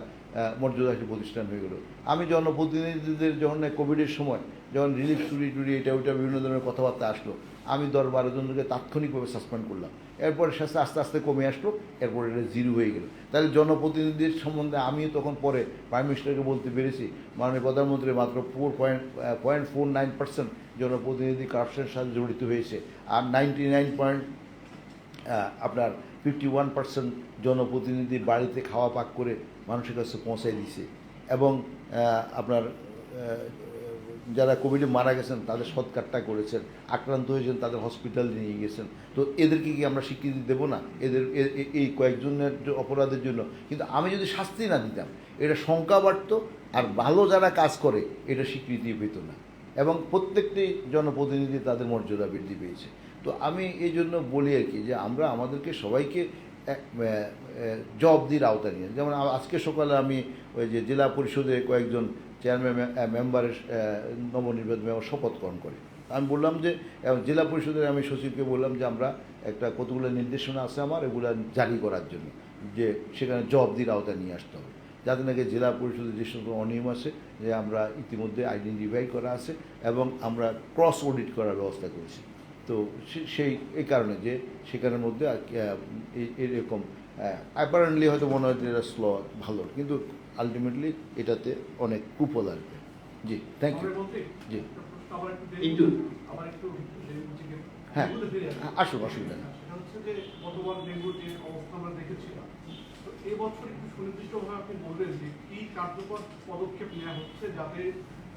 মর্যাদা একটি প্রতিষ্ঠান হয়ে গেল। আমি জনপ্রতিনিধিদের যখন কোভিডের সময় যখন রিলিফ টুরি এটা ওইটা বিভিন্ন ধরনের কথাবার্তা আসলো, আমি 10-12 জনকে তাৎক্ষণিকভাবে সাসপেন্ড করলাম, এরপরে শাস্তি আস্তে আস্তে কমে আসলো, এরপরে এটা 0 হয়ে গেল। তাহলে জনপ্রতিনিধিদের সম্বন্ধে আমি তখন পরে প্রাইম মিনিস্টারকে বলতে পেরেছি, মাননীয় প্রধানমন্ত্রী মাত্র 0.49% জনপ্রতিনিধি কারাপশনের সাথে জড়িত হয়েছে, আর 51% জনপ্রতিনিধি বাড়িতে খাওয়া পাক করে মানুষের কাছে পৌঁছায় দিছে, এবং আপনার যারা কোভিডে মারা গেছেন তাদের সৎকারটা করেছেন, আক্রান্ত হয়েছেন তাদের হসপিটালে নিয়ে গেছেন। তো এদেরকে কি আমরা স্বীকৃতি দেবো না এই কয়েকজনের অপরাধের জন্য? কিন্তু আমি যদি শাস্তি না দিতাম, এটা সংখ্যা বাড়তো, আর ভালো যারা কাজ করে এটা স্বীকৃতি পেত না, এবং প্রত্যেকটি জনপ্রতিনিধি তাদের মর্যাদা বৃদ্ধি পেয়েছে। তো আমি এই জন্য বলি আর কি, যে আমরা আমাদেরকে সবাইকে জবাবদিহির আওতা নিয়ে, যেমন আজকে সকালে আমি ওই যে জেলা পরিষদে কয়েকজন চেয়ারম্যান মেম্বারের নবনির্বাচিত মেম্বার শপথ গ্রহণ করে, আমি বললাম যে জেলা পরিষদের আমি সচিবকে বললাম যে আমরা কতগুলো নির্দেশনা আছে আমার, এগুলো জারি করার জন্য, যে সেখানে জবাবদিহির আওতা নিয়ে আসতে হবে, যাতে নাকি জেলা পরিষদের যে সমস্ত অনিয়ম আছে যে আমরা ইতিমধ্যে আইডেন্টিফাই করা আছে, এবং আমরা ক্রস অডিট করার ব্যবস্থা করেছি। তো এই কারণে যে সেখানের মধ্যে এরকম অ্যাপারেন্টলি হয়তো মনে হয় যে এটা স্ল ভালো, কিন্তু আলটিমেটলি এটাতে অনেক কুফল আসবে। জি, থ্যাংক ইউ। জি, একটু হ্যাঁ, আসুন, অসুবিধা নেই। গতবার ডেঙ্গুর যে অবস্থা আমরা দেখেছিলাম, তো এবছর একটু সুনির্দিষ্টভাবে আপনি বলবেন যে কি কার্যকর পদক্ষেপ নেওয়া হচ্ছে যাতে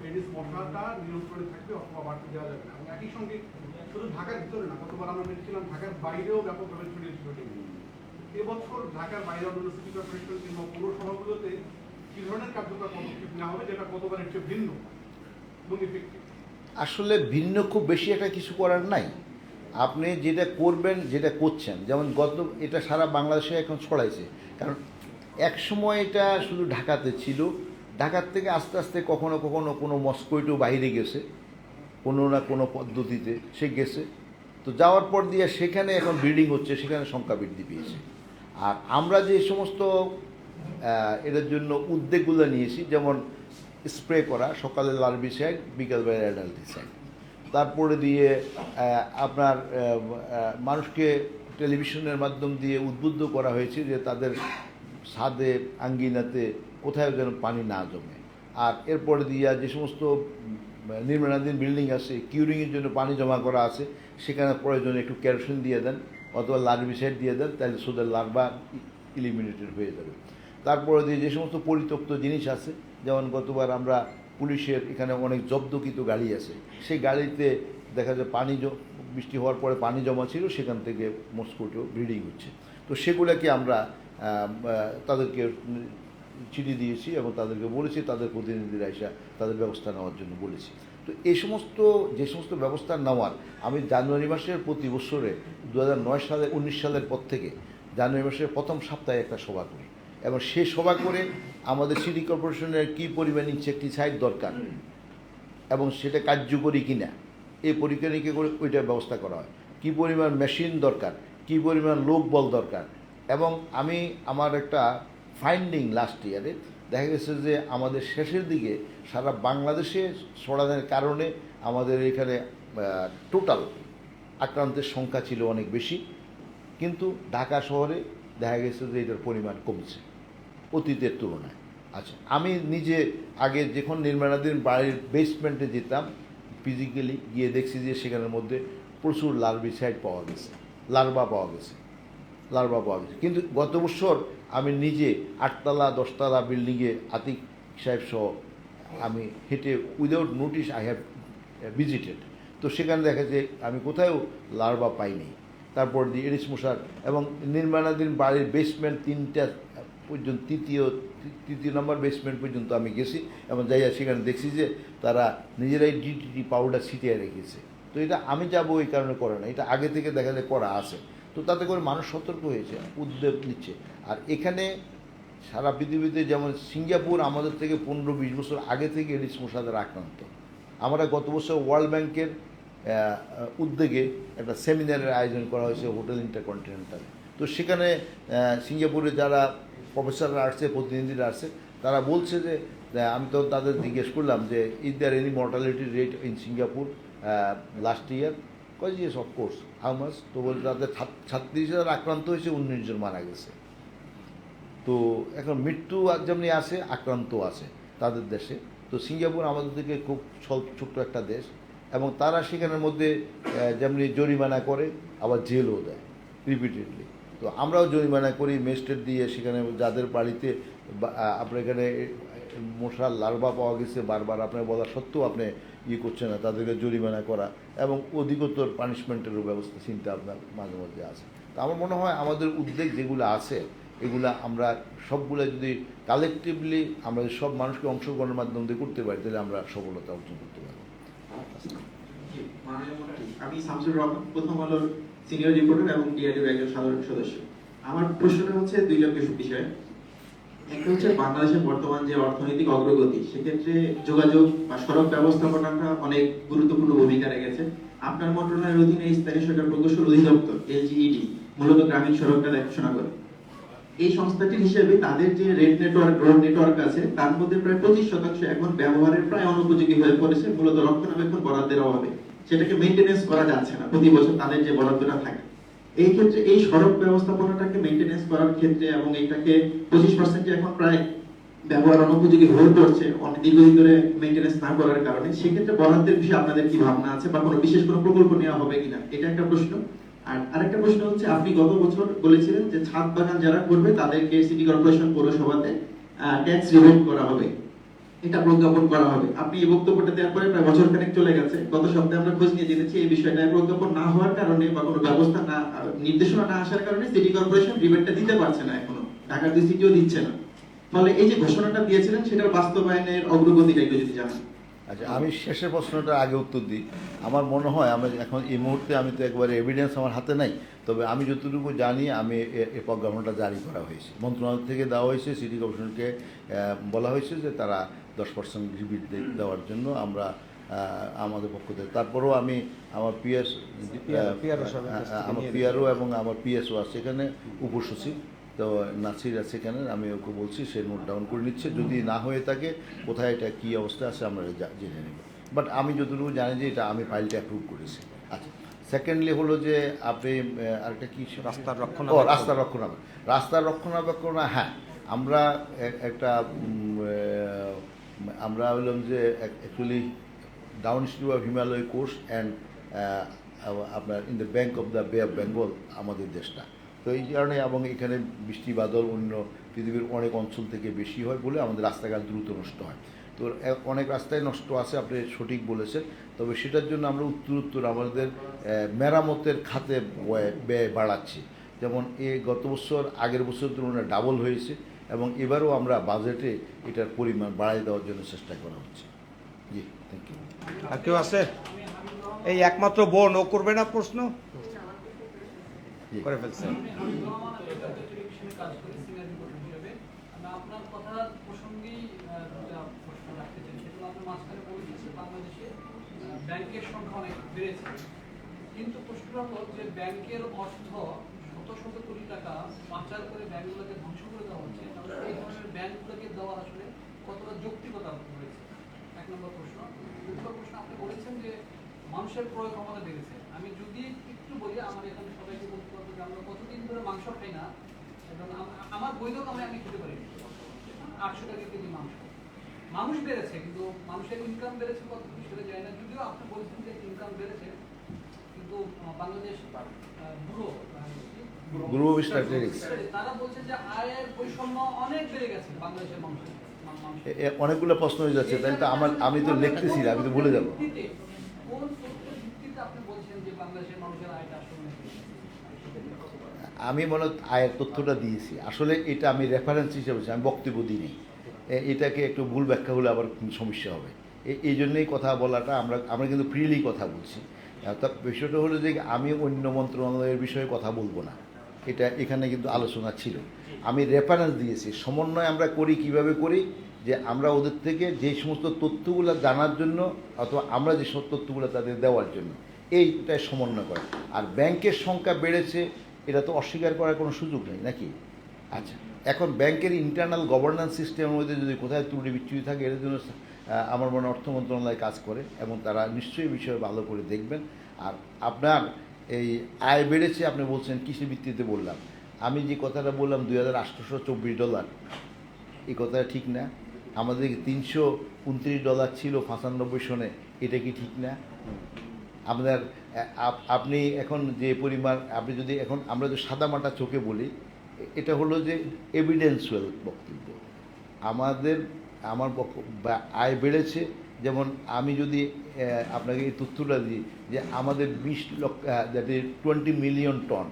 এডিস মশাটা নিয়ন্ত্রণে থাকবে অথবা বাড়তে দেওয়া যাবে না। এবং একই সঙ্গে শুধু ঢাকার ভিতরে না, গতবার আমরা দেখছিলাম ঢাকার বাইরেও ব্যাপকভাবে ছড়িয়েছিল ডেঙ্গু। এবছর ঢাকার বাইরে অন্যান্য সিটি কর্পোরেশন কিংবা পৌরসভাগুলোতে কি ধরনের কার্যকর পদক্ষেপ নেওয়া হবে যেটা গতবারের চেয়ে ভিন্ন এবং ইফেক্টিভ? আসলে ভিন্ন খুব বেশি একটা কিছু করার নাই, আপনি যেটা করবেন যেটা করছেন, যেমন এটা সারা বাংলাদেশে এখন ছড়াইছে, কারণ এক সময় এটা শুধু ঢাকাতে ছিল, ঢাকার থেকে আস্তে আস্তে কখনো কখনো কোনো মস্কোইটো বাইরে গেছে, কোনো না কোনো পদ্ধতিতে সে গেছে। তো যাওয়ার পর দিয়ে সেখানে এখন ব্রিডিং হচ্ছে, সেখানে সংখ্যা বৃদ্ধি পেয়েছে। আর আমরা যে সমস্ত এটার জন্য উদ্যোগগুলো নিয়েছি, যেমন স্প্রে করা, সকালে লার্ভিসাইড, বিকালবেলা অ্যাডাল্টিসাইড, তারপরে দিয়ে আপনার মানুষকে টেলিভিশনের মাধ্যম দিয়ে উদ্বুদ্ধ করা হয়েছে যে তাদের ছাদে, আঙ্গিনাতে কোথাও যেন পানি না জমে। আর এরপরে দিয়ে যে সমস্ত নির্মাণাধীন বিল্ডিং আছে, কিউরিংয়ের জন্য পানি জমা করা আছে, সেখানে প্রয়োজনে একটু কেরোসিন দিয়ে দেন অথবা লার্ভিসাইড দিয়ে দেন, তাহলে সুদের লার্ভা ইলিমিনেটেড হয়ে যাবে। তারপরে দিয়ে যে সমস্ত পরিত্যক্ত জিনিস আছে, যেমন গতবার আমরা পুলিশের এখানে অনেক জব্দকৃত গাড়ি আছে, সেই গাড়িতে দেখা যায় পানি বৃষ্টি হওয়ার পরে পানি জমা ছিল, সেখান থেকে মস্কুটো ব্রিডিং হচ্ছে। তো সেগুলোকে আমরা তাদেরকে চিঠি দিয়েছি এবং তাদেরকে বলেছি, তাদের প্রতিনিধিরা এসে তাদের ব্যবস্থা নেওয়ার জন্য বলেছি। তো এই সমস্ত যে সমস্ত ব্যবস্থা নেওয়ার, আমি জানুয়ারি মাসের প্রতি বছরে 2019 সালের পর থেকে জানুয়ারি মাসের প্রথম সপ্তাহে একটা সভা করি, এবং সেই সভা করে আমাদের সিটি কর্পোরেশনের কী পরিমাণ ইনসেকটিসাইড দরকার এবং সেটা কার্যকরী কিনা এই পরীক্ষা নিরীক্ষা করে ওইটার ব্যবস্থা করা হয়, কী পরিমাণ মেশিন দরকার, কী পরিমাণ লোকবল দরকার। এবং আমি আমার একটা ফাইন্ডিং লাস্ট ইয়ারে দেখা গেছে যে আমাদের শেষের দিকে সারা বাংলাদেশে ছড়ানোর কারণে আমাদের এখানে টোটাল আক্রান্তের সংখ্যা ছিল অনেক বেশি, কিন্তু ঢাকা শহরে দেখা গেছে যে এটার পরিমাণ কমছে অতীতের তুলনায়। আচ্ছা, আমি নিজে আগে যখন নির্মাণাধীন বাড়ির বেসমেন্টে যেতাম, ফিজিক্যালি গিয়ে দেখছি যে সেখানের মধ্যে প্রচুর লার্ভিসাইড পাওয়া গেছে, লার্ভা পাওয়া গেছে। কিন্তু গত বছর আমি নিজে 8তলা 10তলা বিল্ডিংয়ে আতিক সাহেব সহ আমি হেঁটে without notice I have visited, তো সেখানে দেখা যায় আমি কোথাও লার্ভা পাইনি। তারপর দিয়ে এডিস মশার এবং নির্মাণাধীন বাড়ির বেসমেন্ট 3টা পর্যন্ত, তৃতীয় নম্বর বেসমেন্ট পর্যন্ত আমি গেছি এবং যাইয়া সেখানে দেখছি যে তারা নিজেরাই ডিটিটি পাউডার ছিটিয়ে রেখেছে। তো এটা আমি যাবো এই কারণে করে না, এটা আগে থেকে দেখা যায় করা আছে। তো তাতে করে মানুষ সতর্ক হয়েছে, উদ্যোগ নিচ্ছে। আর এখানে সারা পৃথিবীতে যেমন সিঙ্গাপুর আমাদের থেকে 15-20 বছর আগে থেকে এডিস মশাদের আক্রান্ত। আমরা গত বছর ওয়ার্ল্ড ব্যাংকের উদ্যোগে একটা সেমিনারের আয়োজন করা হয়েছে হোটেল ইন্টারকন্টিনেন্টালে। তো সেখানে সিঙ্গাপুরে যারা প্রফেসররা আসছে, প্রতিনিধিরা আসছে, তারা বলছে যে আমি তো তাদের জিজ্ঞেস করলাম যে is there any mortality rate in Singapore last year? কয় ইয়েস অফকোর্স, হাউ মাচ? তো বলছে তাদের 36,000 আক্রান্ত হয়েছে, 19 জন মারা গেছে। তো এখন মৃত্যু যেমনি আছে, আক্রান্ত আছে তাদের দেশে। তো সিঙ্গাপুর আমাদের থেকে খুব ছোট্ট একটা দেশ, এবং তারা সেখানের মধ্যে যেমনি জরিমানা করে আবার জেলও দেয় রিপিটেডলি। তো আমরাও জরিমানা করি, ম্যাজিস্ট্রেট দিয়ে সেখানে যাদের বাড়িতে আপনার এখানে মশার লার্ভা পাওয়া গেছে বারবার আপনার বলা সত্ত্বেও আপনি করছেন না, তাদেরকে জরিমানা করা এবং অধিকতর পানিশমেন্টেরও ব্যবস্থা চিন্তা আপনার মাঝে মধ্যে আছে। তো আমার মনে হয় আমাদের উদ্যোগ যেগুলো আছে এগুলা আমরা সবগুলো যদি কালেকটিভলি আমরা সব মানুষকে অংশগ্রহণের মাধ্যমে করতে পারি, তাহলে আমরা সফলতা অর্জন করতে পারব। আমি শামসুর রহমান, প্রথম আলোর সিনিয়র রিপোর্টার এবং ডিআরডিওর একজন সাধারণ সদস্য। আমার প্রশ্নটা হচ্ছে দুইটা বিষয়। একটা হচ্ছে বাংলাদেশের বর্তমান যে অর্থনৈতিক অগ্রগতি, সেক্ষেত্রে যোগাযোগ বা সড়ক ব্যবস্থাপনাটা অনেক গুরুত্বপূর্ণ ভূমিকা রেখেছে। আপনার মন্ত্রণালয়ের অধীনে স্থানীয় সরকার প্রকৌশল অধিদপ্তর এলজিইডি মূলত গ্রামীণ সড়কটা দেখাশোনা করে। এই সংস্থাটির হিসেবে তাদের যে রেড নেটওয়ার্ক, রোড নেটওয়ার্ক আছে, তার মধ্যে প্রায় 25% এখন ব্যবহারের প্রায় অনুপযোগী হয়ে পড়েছে, মূলত রক্ষণাবেক্ষণ বরাদ্দের অভাবে। সেটাকে মেইনটেনেন্স করা যাচ্ছে না প্রতি বছর তাদের যে বরাদ্দটা থাকে। এই ক্ষেত্রে এই সড়ক ব্যবস্থাপনাটাকে মেইনটেনেন্স করার ক্ষেত্রে এবং এটাকে 25% এখন প্রায় ব্যবহার অনুপযোগী হয়ে পড়ছে অনেক দীর্ঘদিন ধরে মেইনটেনেন্স না করার কারণে, সেক্ষেত্রে বরাদ্দের বিষয়ে আপনাদের কি ভাবনা আছে বা কোনো বিশেষ কোনো প্রকল্প নেওয়া হবে কিনা, এটা একটা প্রশ্ন। আর আরেকটা প্রশ্ন হচ্ছে, আপনি গত বছর বলেছিলেন যে ছাদ বাগান যারা করবে তাদেরকে সিটি কর্পোরেশন পৌরসভাতে ট্যাক্স রিবেট করা হবে, এটা প্রজ্ঞাপন করা হবে। আপনি এই বক্তব্যটা দেওয়ার পরে প্রায় বছর খানেক চলে গেছে। গত সপ্তাহে আমরা খোঁজ নিয়ে জেনেছি এই বিষয়টা প্রজ্ঞাপন না হওয়ার কারণে বা কোনো ব্যবস্থা না, নির্দেশনা না আসার কারণে সিটি কর্পোরেশন রিবেটটা দিতে পারছে না, এখনো ঢাকার দুই সিটিও দিচ্ছে না। ফলে এই যে ঘোষণাটা দিয়েছিলেন সেটার বাস্তবায়নের অগ্রগতিটা একটু যদি জানান। আচ্ছা, আমি শেষের প্রশ্নটা আগে উত্তর দিই। আমার মনে হয় আমি এখন এই মুহূর্তে আমি তো একবারে এভিডেন্স আমার হাতে নাই, তবে আমি যতটুকু জানি আমি এই প্রজ্ঞাপনটা জারি করা হয়েছে, মন্ত্রণালয় থেকে দেওয়া হয়েছে, সিটি কর্পোরেশনকে বলা হয়েছে যে তারা 10% রিবিট দেওয়ার জন্য আমরা আমাদের পক্ষ থেকে। তারপরেও আমি আমার আমার পিআরও এবং আমার পিএসও আছে এখানে, উপসচিব তো নাসির আছে এখানে, আমি ওকে বলছি সে নোট ডাউন করে নিচ্ছে, যদি না হয়ে থাকে কোথায় এটা কী অবস্থা আছে আমরা জেনে নেব। বাট আমি যতটুকু জানি যে এটা আমি ফাইলটা অ্যাপ্রুভ করেছি। আচ্ছা, সেকেন্ডলি হলো যে আপনি আরেকটা কী রাস্তার রক্ষণাবেক্ষণ, হ্যাঁ আমরা একটা আমরা বললাম যে actually downstream of Himalaya coast and আপনার in the bank of the bay of Bengal আমাদের দেশটা, তো এই কারণে এবং এখানে বৃষ্টি বাদল অন্য পৃথিবীর অনেক অঞ্চল থেকে বেশি হয় বলে আমাদের রাস্তাঘাট দ্রুত নষ্ট হয়। তো অনেক রাস্তায় নষ্ট আছে, আপনি সঠিক বলেছেন, তবে সেটার জন্য আমরা উত্তর আমাদের মেরামতের খাতে ব্যয় বাড়াচ্ছি। যেমন গত বছর আগের বছর তুলনায় ডাবল হয়েছে এবং এবারও আমরা বাজেটে এটার পরিমাণ বাড়াই দেওয়ার জন্য চেষ্টা করা হচ্ছে। জি, থ্যাংক ইউ। আর কেউ আছে? এই একমাত্র বোন, ও করবে না প্রশ্ন? করে ফেলছে। আপনার কথা প্রসঙ্গেই দুটা প্রশ্ন রাখতে চাই। সেগুলো আপনার মাঝখানে বলে দিচ্ছে বাংলাদেশে ব্যাংকের সংখ্যা অনেক বেড়েছে, কিন্তু প্রশ্নটা হলো যে ব্যাংকের অর্থ শত শত কোটি টাকা পাচার করে ব্যাংকগুলোকে ধ্বংস করে দেওয়া হচ্ছে, তাহলে এই ধরনের ব্যাংকগুলোকে দেওয়ার আসলে কতটা যৌক্তিকতা রয়েছে? এক নম্বর প্রশ্ন। দুই নম্বর প্রশ্ন, আপনি বলেছেন যে মানুষের ক্রয় ক্ষমতা বেড়েছে। আমি যদি একটু বলি, আমার এখানে সবাইকে বলতে পারবো যে আমরা কতদিন ধরে মাংস খাই না, এবং আমার বৈধ কামে আমি খেতে পারি 800 টাকা কেজি মাংস। মানুষ বেড়েছে কিন্তু মানুষের ইনকাম বেড়েছে কত সেটা যায় না, যদিও আপনি বলছেন যে ইনকাম বেড়েছে, কিন্তু বাংলাদেশ তারা বলছে যে আয়ের বৈষম্য অনেক বেড়ে গেছে বাংলাদেশের মানুষের। অনেকগুলো প্রশ্ন হয়ে যাচ্ছে, তাই তো আমি তো লিখতেছি, আমি তো ভুলে যাবো। কোন তথ্যের ভিত্তিতে আপনি বলছেন যে বাংলাদেশের মানুষের আয়টা আসলে? আমি মনে হয় আয়ের তথ্যটা দিয়েছি, আসলে এটা আমি রেফারেন্স হিসেবে আমি বক্তব্য দিইনি, এটাকে একটু ভুল ব্যাখ্যা হলে আবার সমস্যা হবে, এই জন্যই কথা বলাটা আমরা কিন্তু ফ্রিলি কথা বলছি। অর্থাৎ বিষয়টা হলো যে আমি অন্য মন্ত্রণালয়ের বিষয়ে কথা বলবো না, এটা এখানে কিন্তু আলোচনা ছিল। আমি রেফারেন্স দিয়েছি, সমন্বয় আমরা করি কিভাবে করি, যে আমরা ওদের থেকে যে সমস্ত তথ্যগুলো জানার জন্য অথবা আমরা যে সব তথ্যগুলো তাদের দেওয়ার জন্য, এইটাই সমন্বয় করে। আর ব্যাংকের সংখ্যা বেড়েছে এটা তো অস্বীকার করার কোনো সুযোগ নেই নাকি? আচ্ছা, এখন ব্যাংকের ইন্টারনাল গভর্নেন্স সিস্টেমের মধ্যে যদি কোথায় ত্রুটি বিচ্যুতি থাকে এর জন্য আমার মনে অর্থ মন্ত্রণালয় কাজ করে এবং তারা নিশ্চয়ই বিষয়ে ভালো করে দেখবেন। আর আপনার এই আয় বেড়েছে আপনি বলছেন কৃষি ভিত্তিতে, বললাম আমি যে কথাটা বললাম $2,824, এই কথাটা ঠিক না। আমাদের $329 ছিল 95 সনে, এটা কি ঠিক না? আপনার আপনি এখন যে পরিমাণ, আপনি যদি এখন আমরা যদি সাদামাটা চোখে বলি, এটা হলো যে এভিডেন্সুয়াল বক্তব্য। আমার আয় বেড়েছে, যেমন আমি যদি আপনাকে এই তথ্যটা দিই যে আমাদের 20 লক্ষ, দ্যাট ইজ 20 মিলিয়ন টন,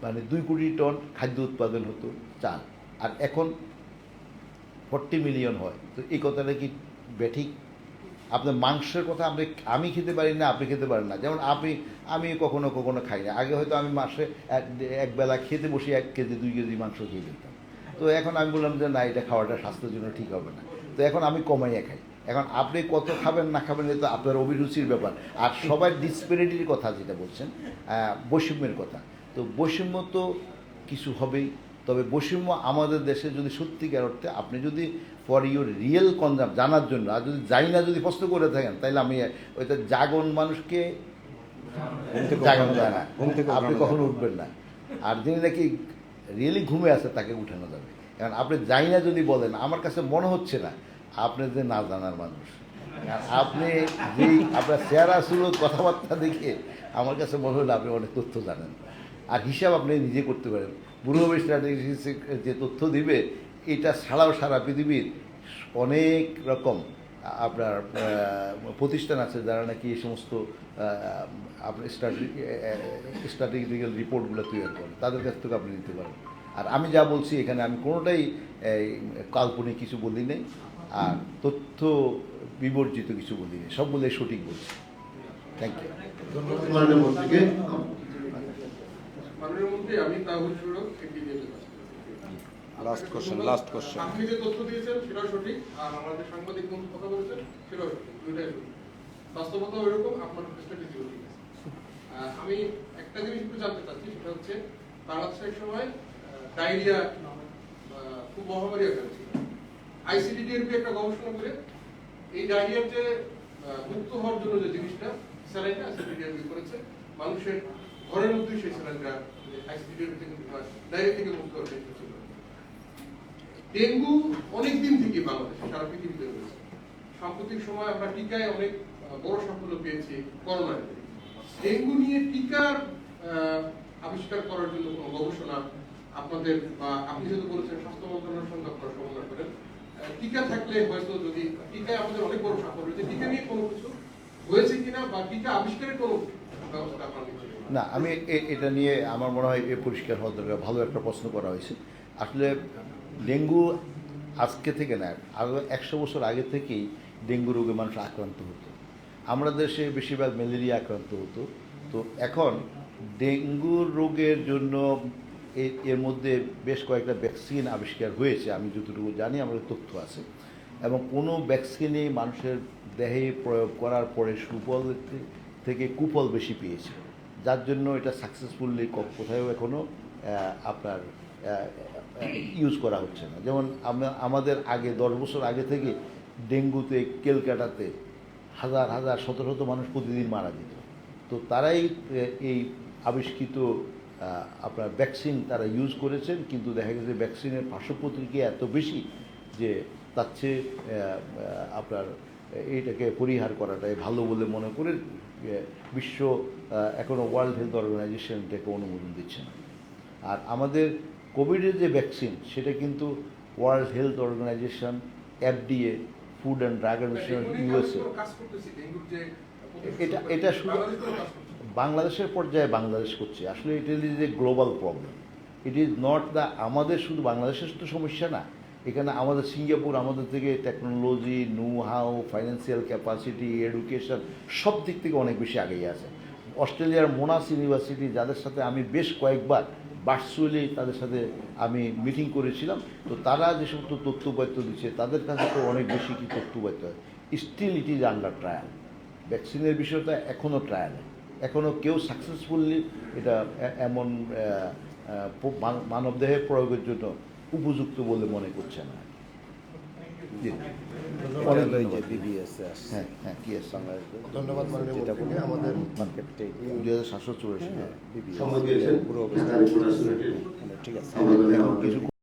মানে 2 কোটি টন খাদ্য উৎপাদন হতো চাল, আর এখন 40 মিলিয়ন হয়, তো এই কথাটা কি ব্যাঠিক? আপনার মাংসের কথা আমি খেতে পারি না, আপনি খেতে পারেন না, যেমন আমি কখনো কখনো খাই না। আগে হয়তো আমি মাসে একবেলা খেতে বসে 1 কেজি 2 কেজি মাংস খেয়ে ফেলতাম, তো এখন আমি বললাম যে না, এটা খাওয়াটা স্বাস্থ্যের জন্য ঠিক হবে না, তো এখন আমি কমাইয়া খাই। এখন আপনি কত খাবেন না খাবেন এটা আপনার অভিরুচির ব্যাপার। আর সবার ডিসপ্যারিটির কথা যেটা বলছেন, বৈষম্যের কথা, তো বৈষম্য তো কিছু হবেই, তবে বৈষম্য আমাদের দেশে যদি সত্যিকার অর্থে আপনি যদি ফর ইউর রিয়েল কনজাম জানার জন্য, আর যদি যাই না যদি প্রশ্ন করে থাকেন, তাহলে আমি ওইটা জাগন মানুষকে জাগানো যায় না, আপনি কখনো উঠবেন না। আর যিনি নাকি রিয়েলি ঘুমে আছে তাকে উঠানো যাবে। কারণ আপনি যাই না যদি বলেন, আমার কাছে মনে হচ্ছে না আপনি যে না জানার মানুষ, আর আপনি যেই আপনার চেহারা সুরত কথাবার্তা দেখে আমার কাছে মনে হলো আপনি অনেক তথ্য জানেন, আর হিসাব আপনি নিজে করতে পারেন। ব্যুরো অফ স্ট্যাটিস্টিক্স যে তথ্য দিবে, এটা ছাড়াও সারা পৃথিবীর অনেক রকম আপনার প্রতিষ্ঠান আছে যারা নাকি এই সমস্ত আপনার স্ট্যাটিস্টিক্যাল রিপোর্টগুলো তৈরি করেন, তাদের কাছ থেকে আপনি নিতে পারেন। আর আমি যা বলছি এখানে আমি কোনোটাই কাল্পনিক কিছু বলি নেই, আর তথ্য বিবর্জিত কিছু বলিনি, সবগুলো সঠিক বলছি। Thank you. ধন্যবাদ মাননীয় মন্ত্রীকে। মাননীয় মন্ত্রী, আমি তাহলে লাস্ট কোশ্চেন। আপনি যে তথ্য দিয়েছেন সেটাও সঠিক, আর আমাদের সাংবাদিক বন্ধু কথা বলেছেন সেটাও সঠিক, দুইটাই সঠিক। বাস্তবতা ওইরকম, আপনার স্ট্র্যাটেজিও ঠিক আছে। আমি একটা জিনিস একটু জানতে চাচ্ছি, সেটা হচ্ছে তাড়াতাড়ির সময় ডায়রিয়া খুব মহামারী আকারে ছিল। আইসিডিডিআরবি একটা গবেষণা করে এই ডায়রিয়ার যে মুক্ত হওয়ার জন্য যে জিনিসটা স্যালাইনটা আইসিডিডিআরবি করেছে, মানুষের ঘরের মধ্যেই সেই স্যালাইনটা আইসিডিডিআরবি থেকে ডায়রিয়া থেকে মুক্ত হওয়ার চেষ্টা ছিল। ডেঙ্গু অনেকদিন থেকে বাংলাদেশে সারা পৃথিবীতে রয়েছে। সাম্প্রতিক সময় আমরা টিকায় অনেক বড় সাফল্য পেয়েছি করোনায়। ডেঙ্গু নিয়ে টিকার আবিষ্কার করার জন্য কোনো গবেষণা আপনাদের, বা আপনি যেহেতু বলেছেন স্বাস্থ্য মন্ত্রণালয়ের সঙ্গে আপনারা সমন্বয় করেন, টিকা থাকলে হয়তো, যদি টিকায় আমাদের অনেক বড় সাফল্য হয়েছে, টিকা নিয়ে কোনো কিছু হয়েছে কিনা বা টিকা আবিষ্কারের কোনো ব্যবস্থা আপনার নিচ্ছেন? না, আমি এটা নিয়ে আমার মনে হয় পরিষ্কার হওয়া দরকার। ভালো একটা প্রশ্ন করা হয়েছে। আসলে ডেঙ্গু আজকে থেকে না, আরও 100 বছর আগে থেকেই ডেঙ্গু রোগে মানুষ আক্রান্ত হতো। আমরা দেশে বেশিরভাগ ম্যালেরিয়া আক্রান্ত হতো। তো এখন ডেঙ্গু রোগের জন্য এর মধ্যে বেশ কয়েকটা ভ্যাকসিন আবিষ্কার হয়েছে, আমি যতটুকু জানি, আমাদের তথ্য আছে। এবং কোনো ভ্যাকসিনই মানুষের দেহে প্রয়োগ করার পরে সুফল থেকে কুফল বেশি পেয়েছে, যার জন্য এটা সাকসেসফুলি কোথাও এখনও আপনার ইউজ করা হচ্ছে না। যেমন আমাদের আগে 10 বছর আগে থেকে ডেঙ্গুতে কেলকাটাতে হাজার হাজার শত শত মানুষ প্রতিদিন মারা যেত। তো তারাই এই আবিষ্কৃত আপনার ভ্যাকসিন তারা ইউজ করেছেন, কিন্তু দেখা গেছে ভ্যাকসিনের পার্শ্ব প্রতিক্রিয়া এত বেশি যে তার চেয়ে আপনার এইটাকে পরিহার করাটাই ভালো বলে মনে করে বিশ্ব এখনও ওয়ার্ল্ড হেলথ অর্গানাইজেশন এটাকে অনুমোদন দিচ্ছে না। আর আমাদের কোভিডের যে ভ্যাকসিন, সেটা কিন্তু World Health Organization, FDA, Food and Drug Administration, USA, এটা শুধু বাংলাদেশের পর্যায়ে বাংলাদেশ করছে। আসলে এটা is a global problem. It is not the আমাদের শুধু বাংলাদেশের তো সমস্যা না, এখানে আমাদের সিঙ্গাপুর আমাদের থেকে technology, know how, financial capacity, education সব দিক থেকে অনেক বেশি আগেই আছে। অস্ট্রেলিয়ার মোনাস ইউনিভার্সিটি, যাদের সাথে আমি বেশ কয়েকবার ভার্চুয়ালি তাদের সাথে আমি মিটিং করেছিলাম, তো তারা যে সমস্ত তথ্যপাত্য দিচ্ছে, তাদের কাছে তো অনেক বেশি কি তথ্যপাত্য হয়। Still it is under trial. ভ্যাকসিনের বিষয়টা এখনও ট্রায়ালে, এখনও কেউ সাকসেসফুলি এটা এমন মানবদেহে প্রয়োগের জন্য উপযুক্ত বলে মনে করছে না। জি, অনেক ধন্যবাদ। হ্যাঁ হ্যাঁ, কি আছে ধন্যবাদ মাননীয় মন্ত্রীকে। আমাদের 2784 সঙ্গে দিয়েছেন ঢাকা রিপোর্টার্স ইউনিটির ঠিক আছে। আমাদের কিছু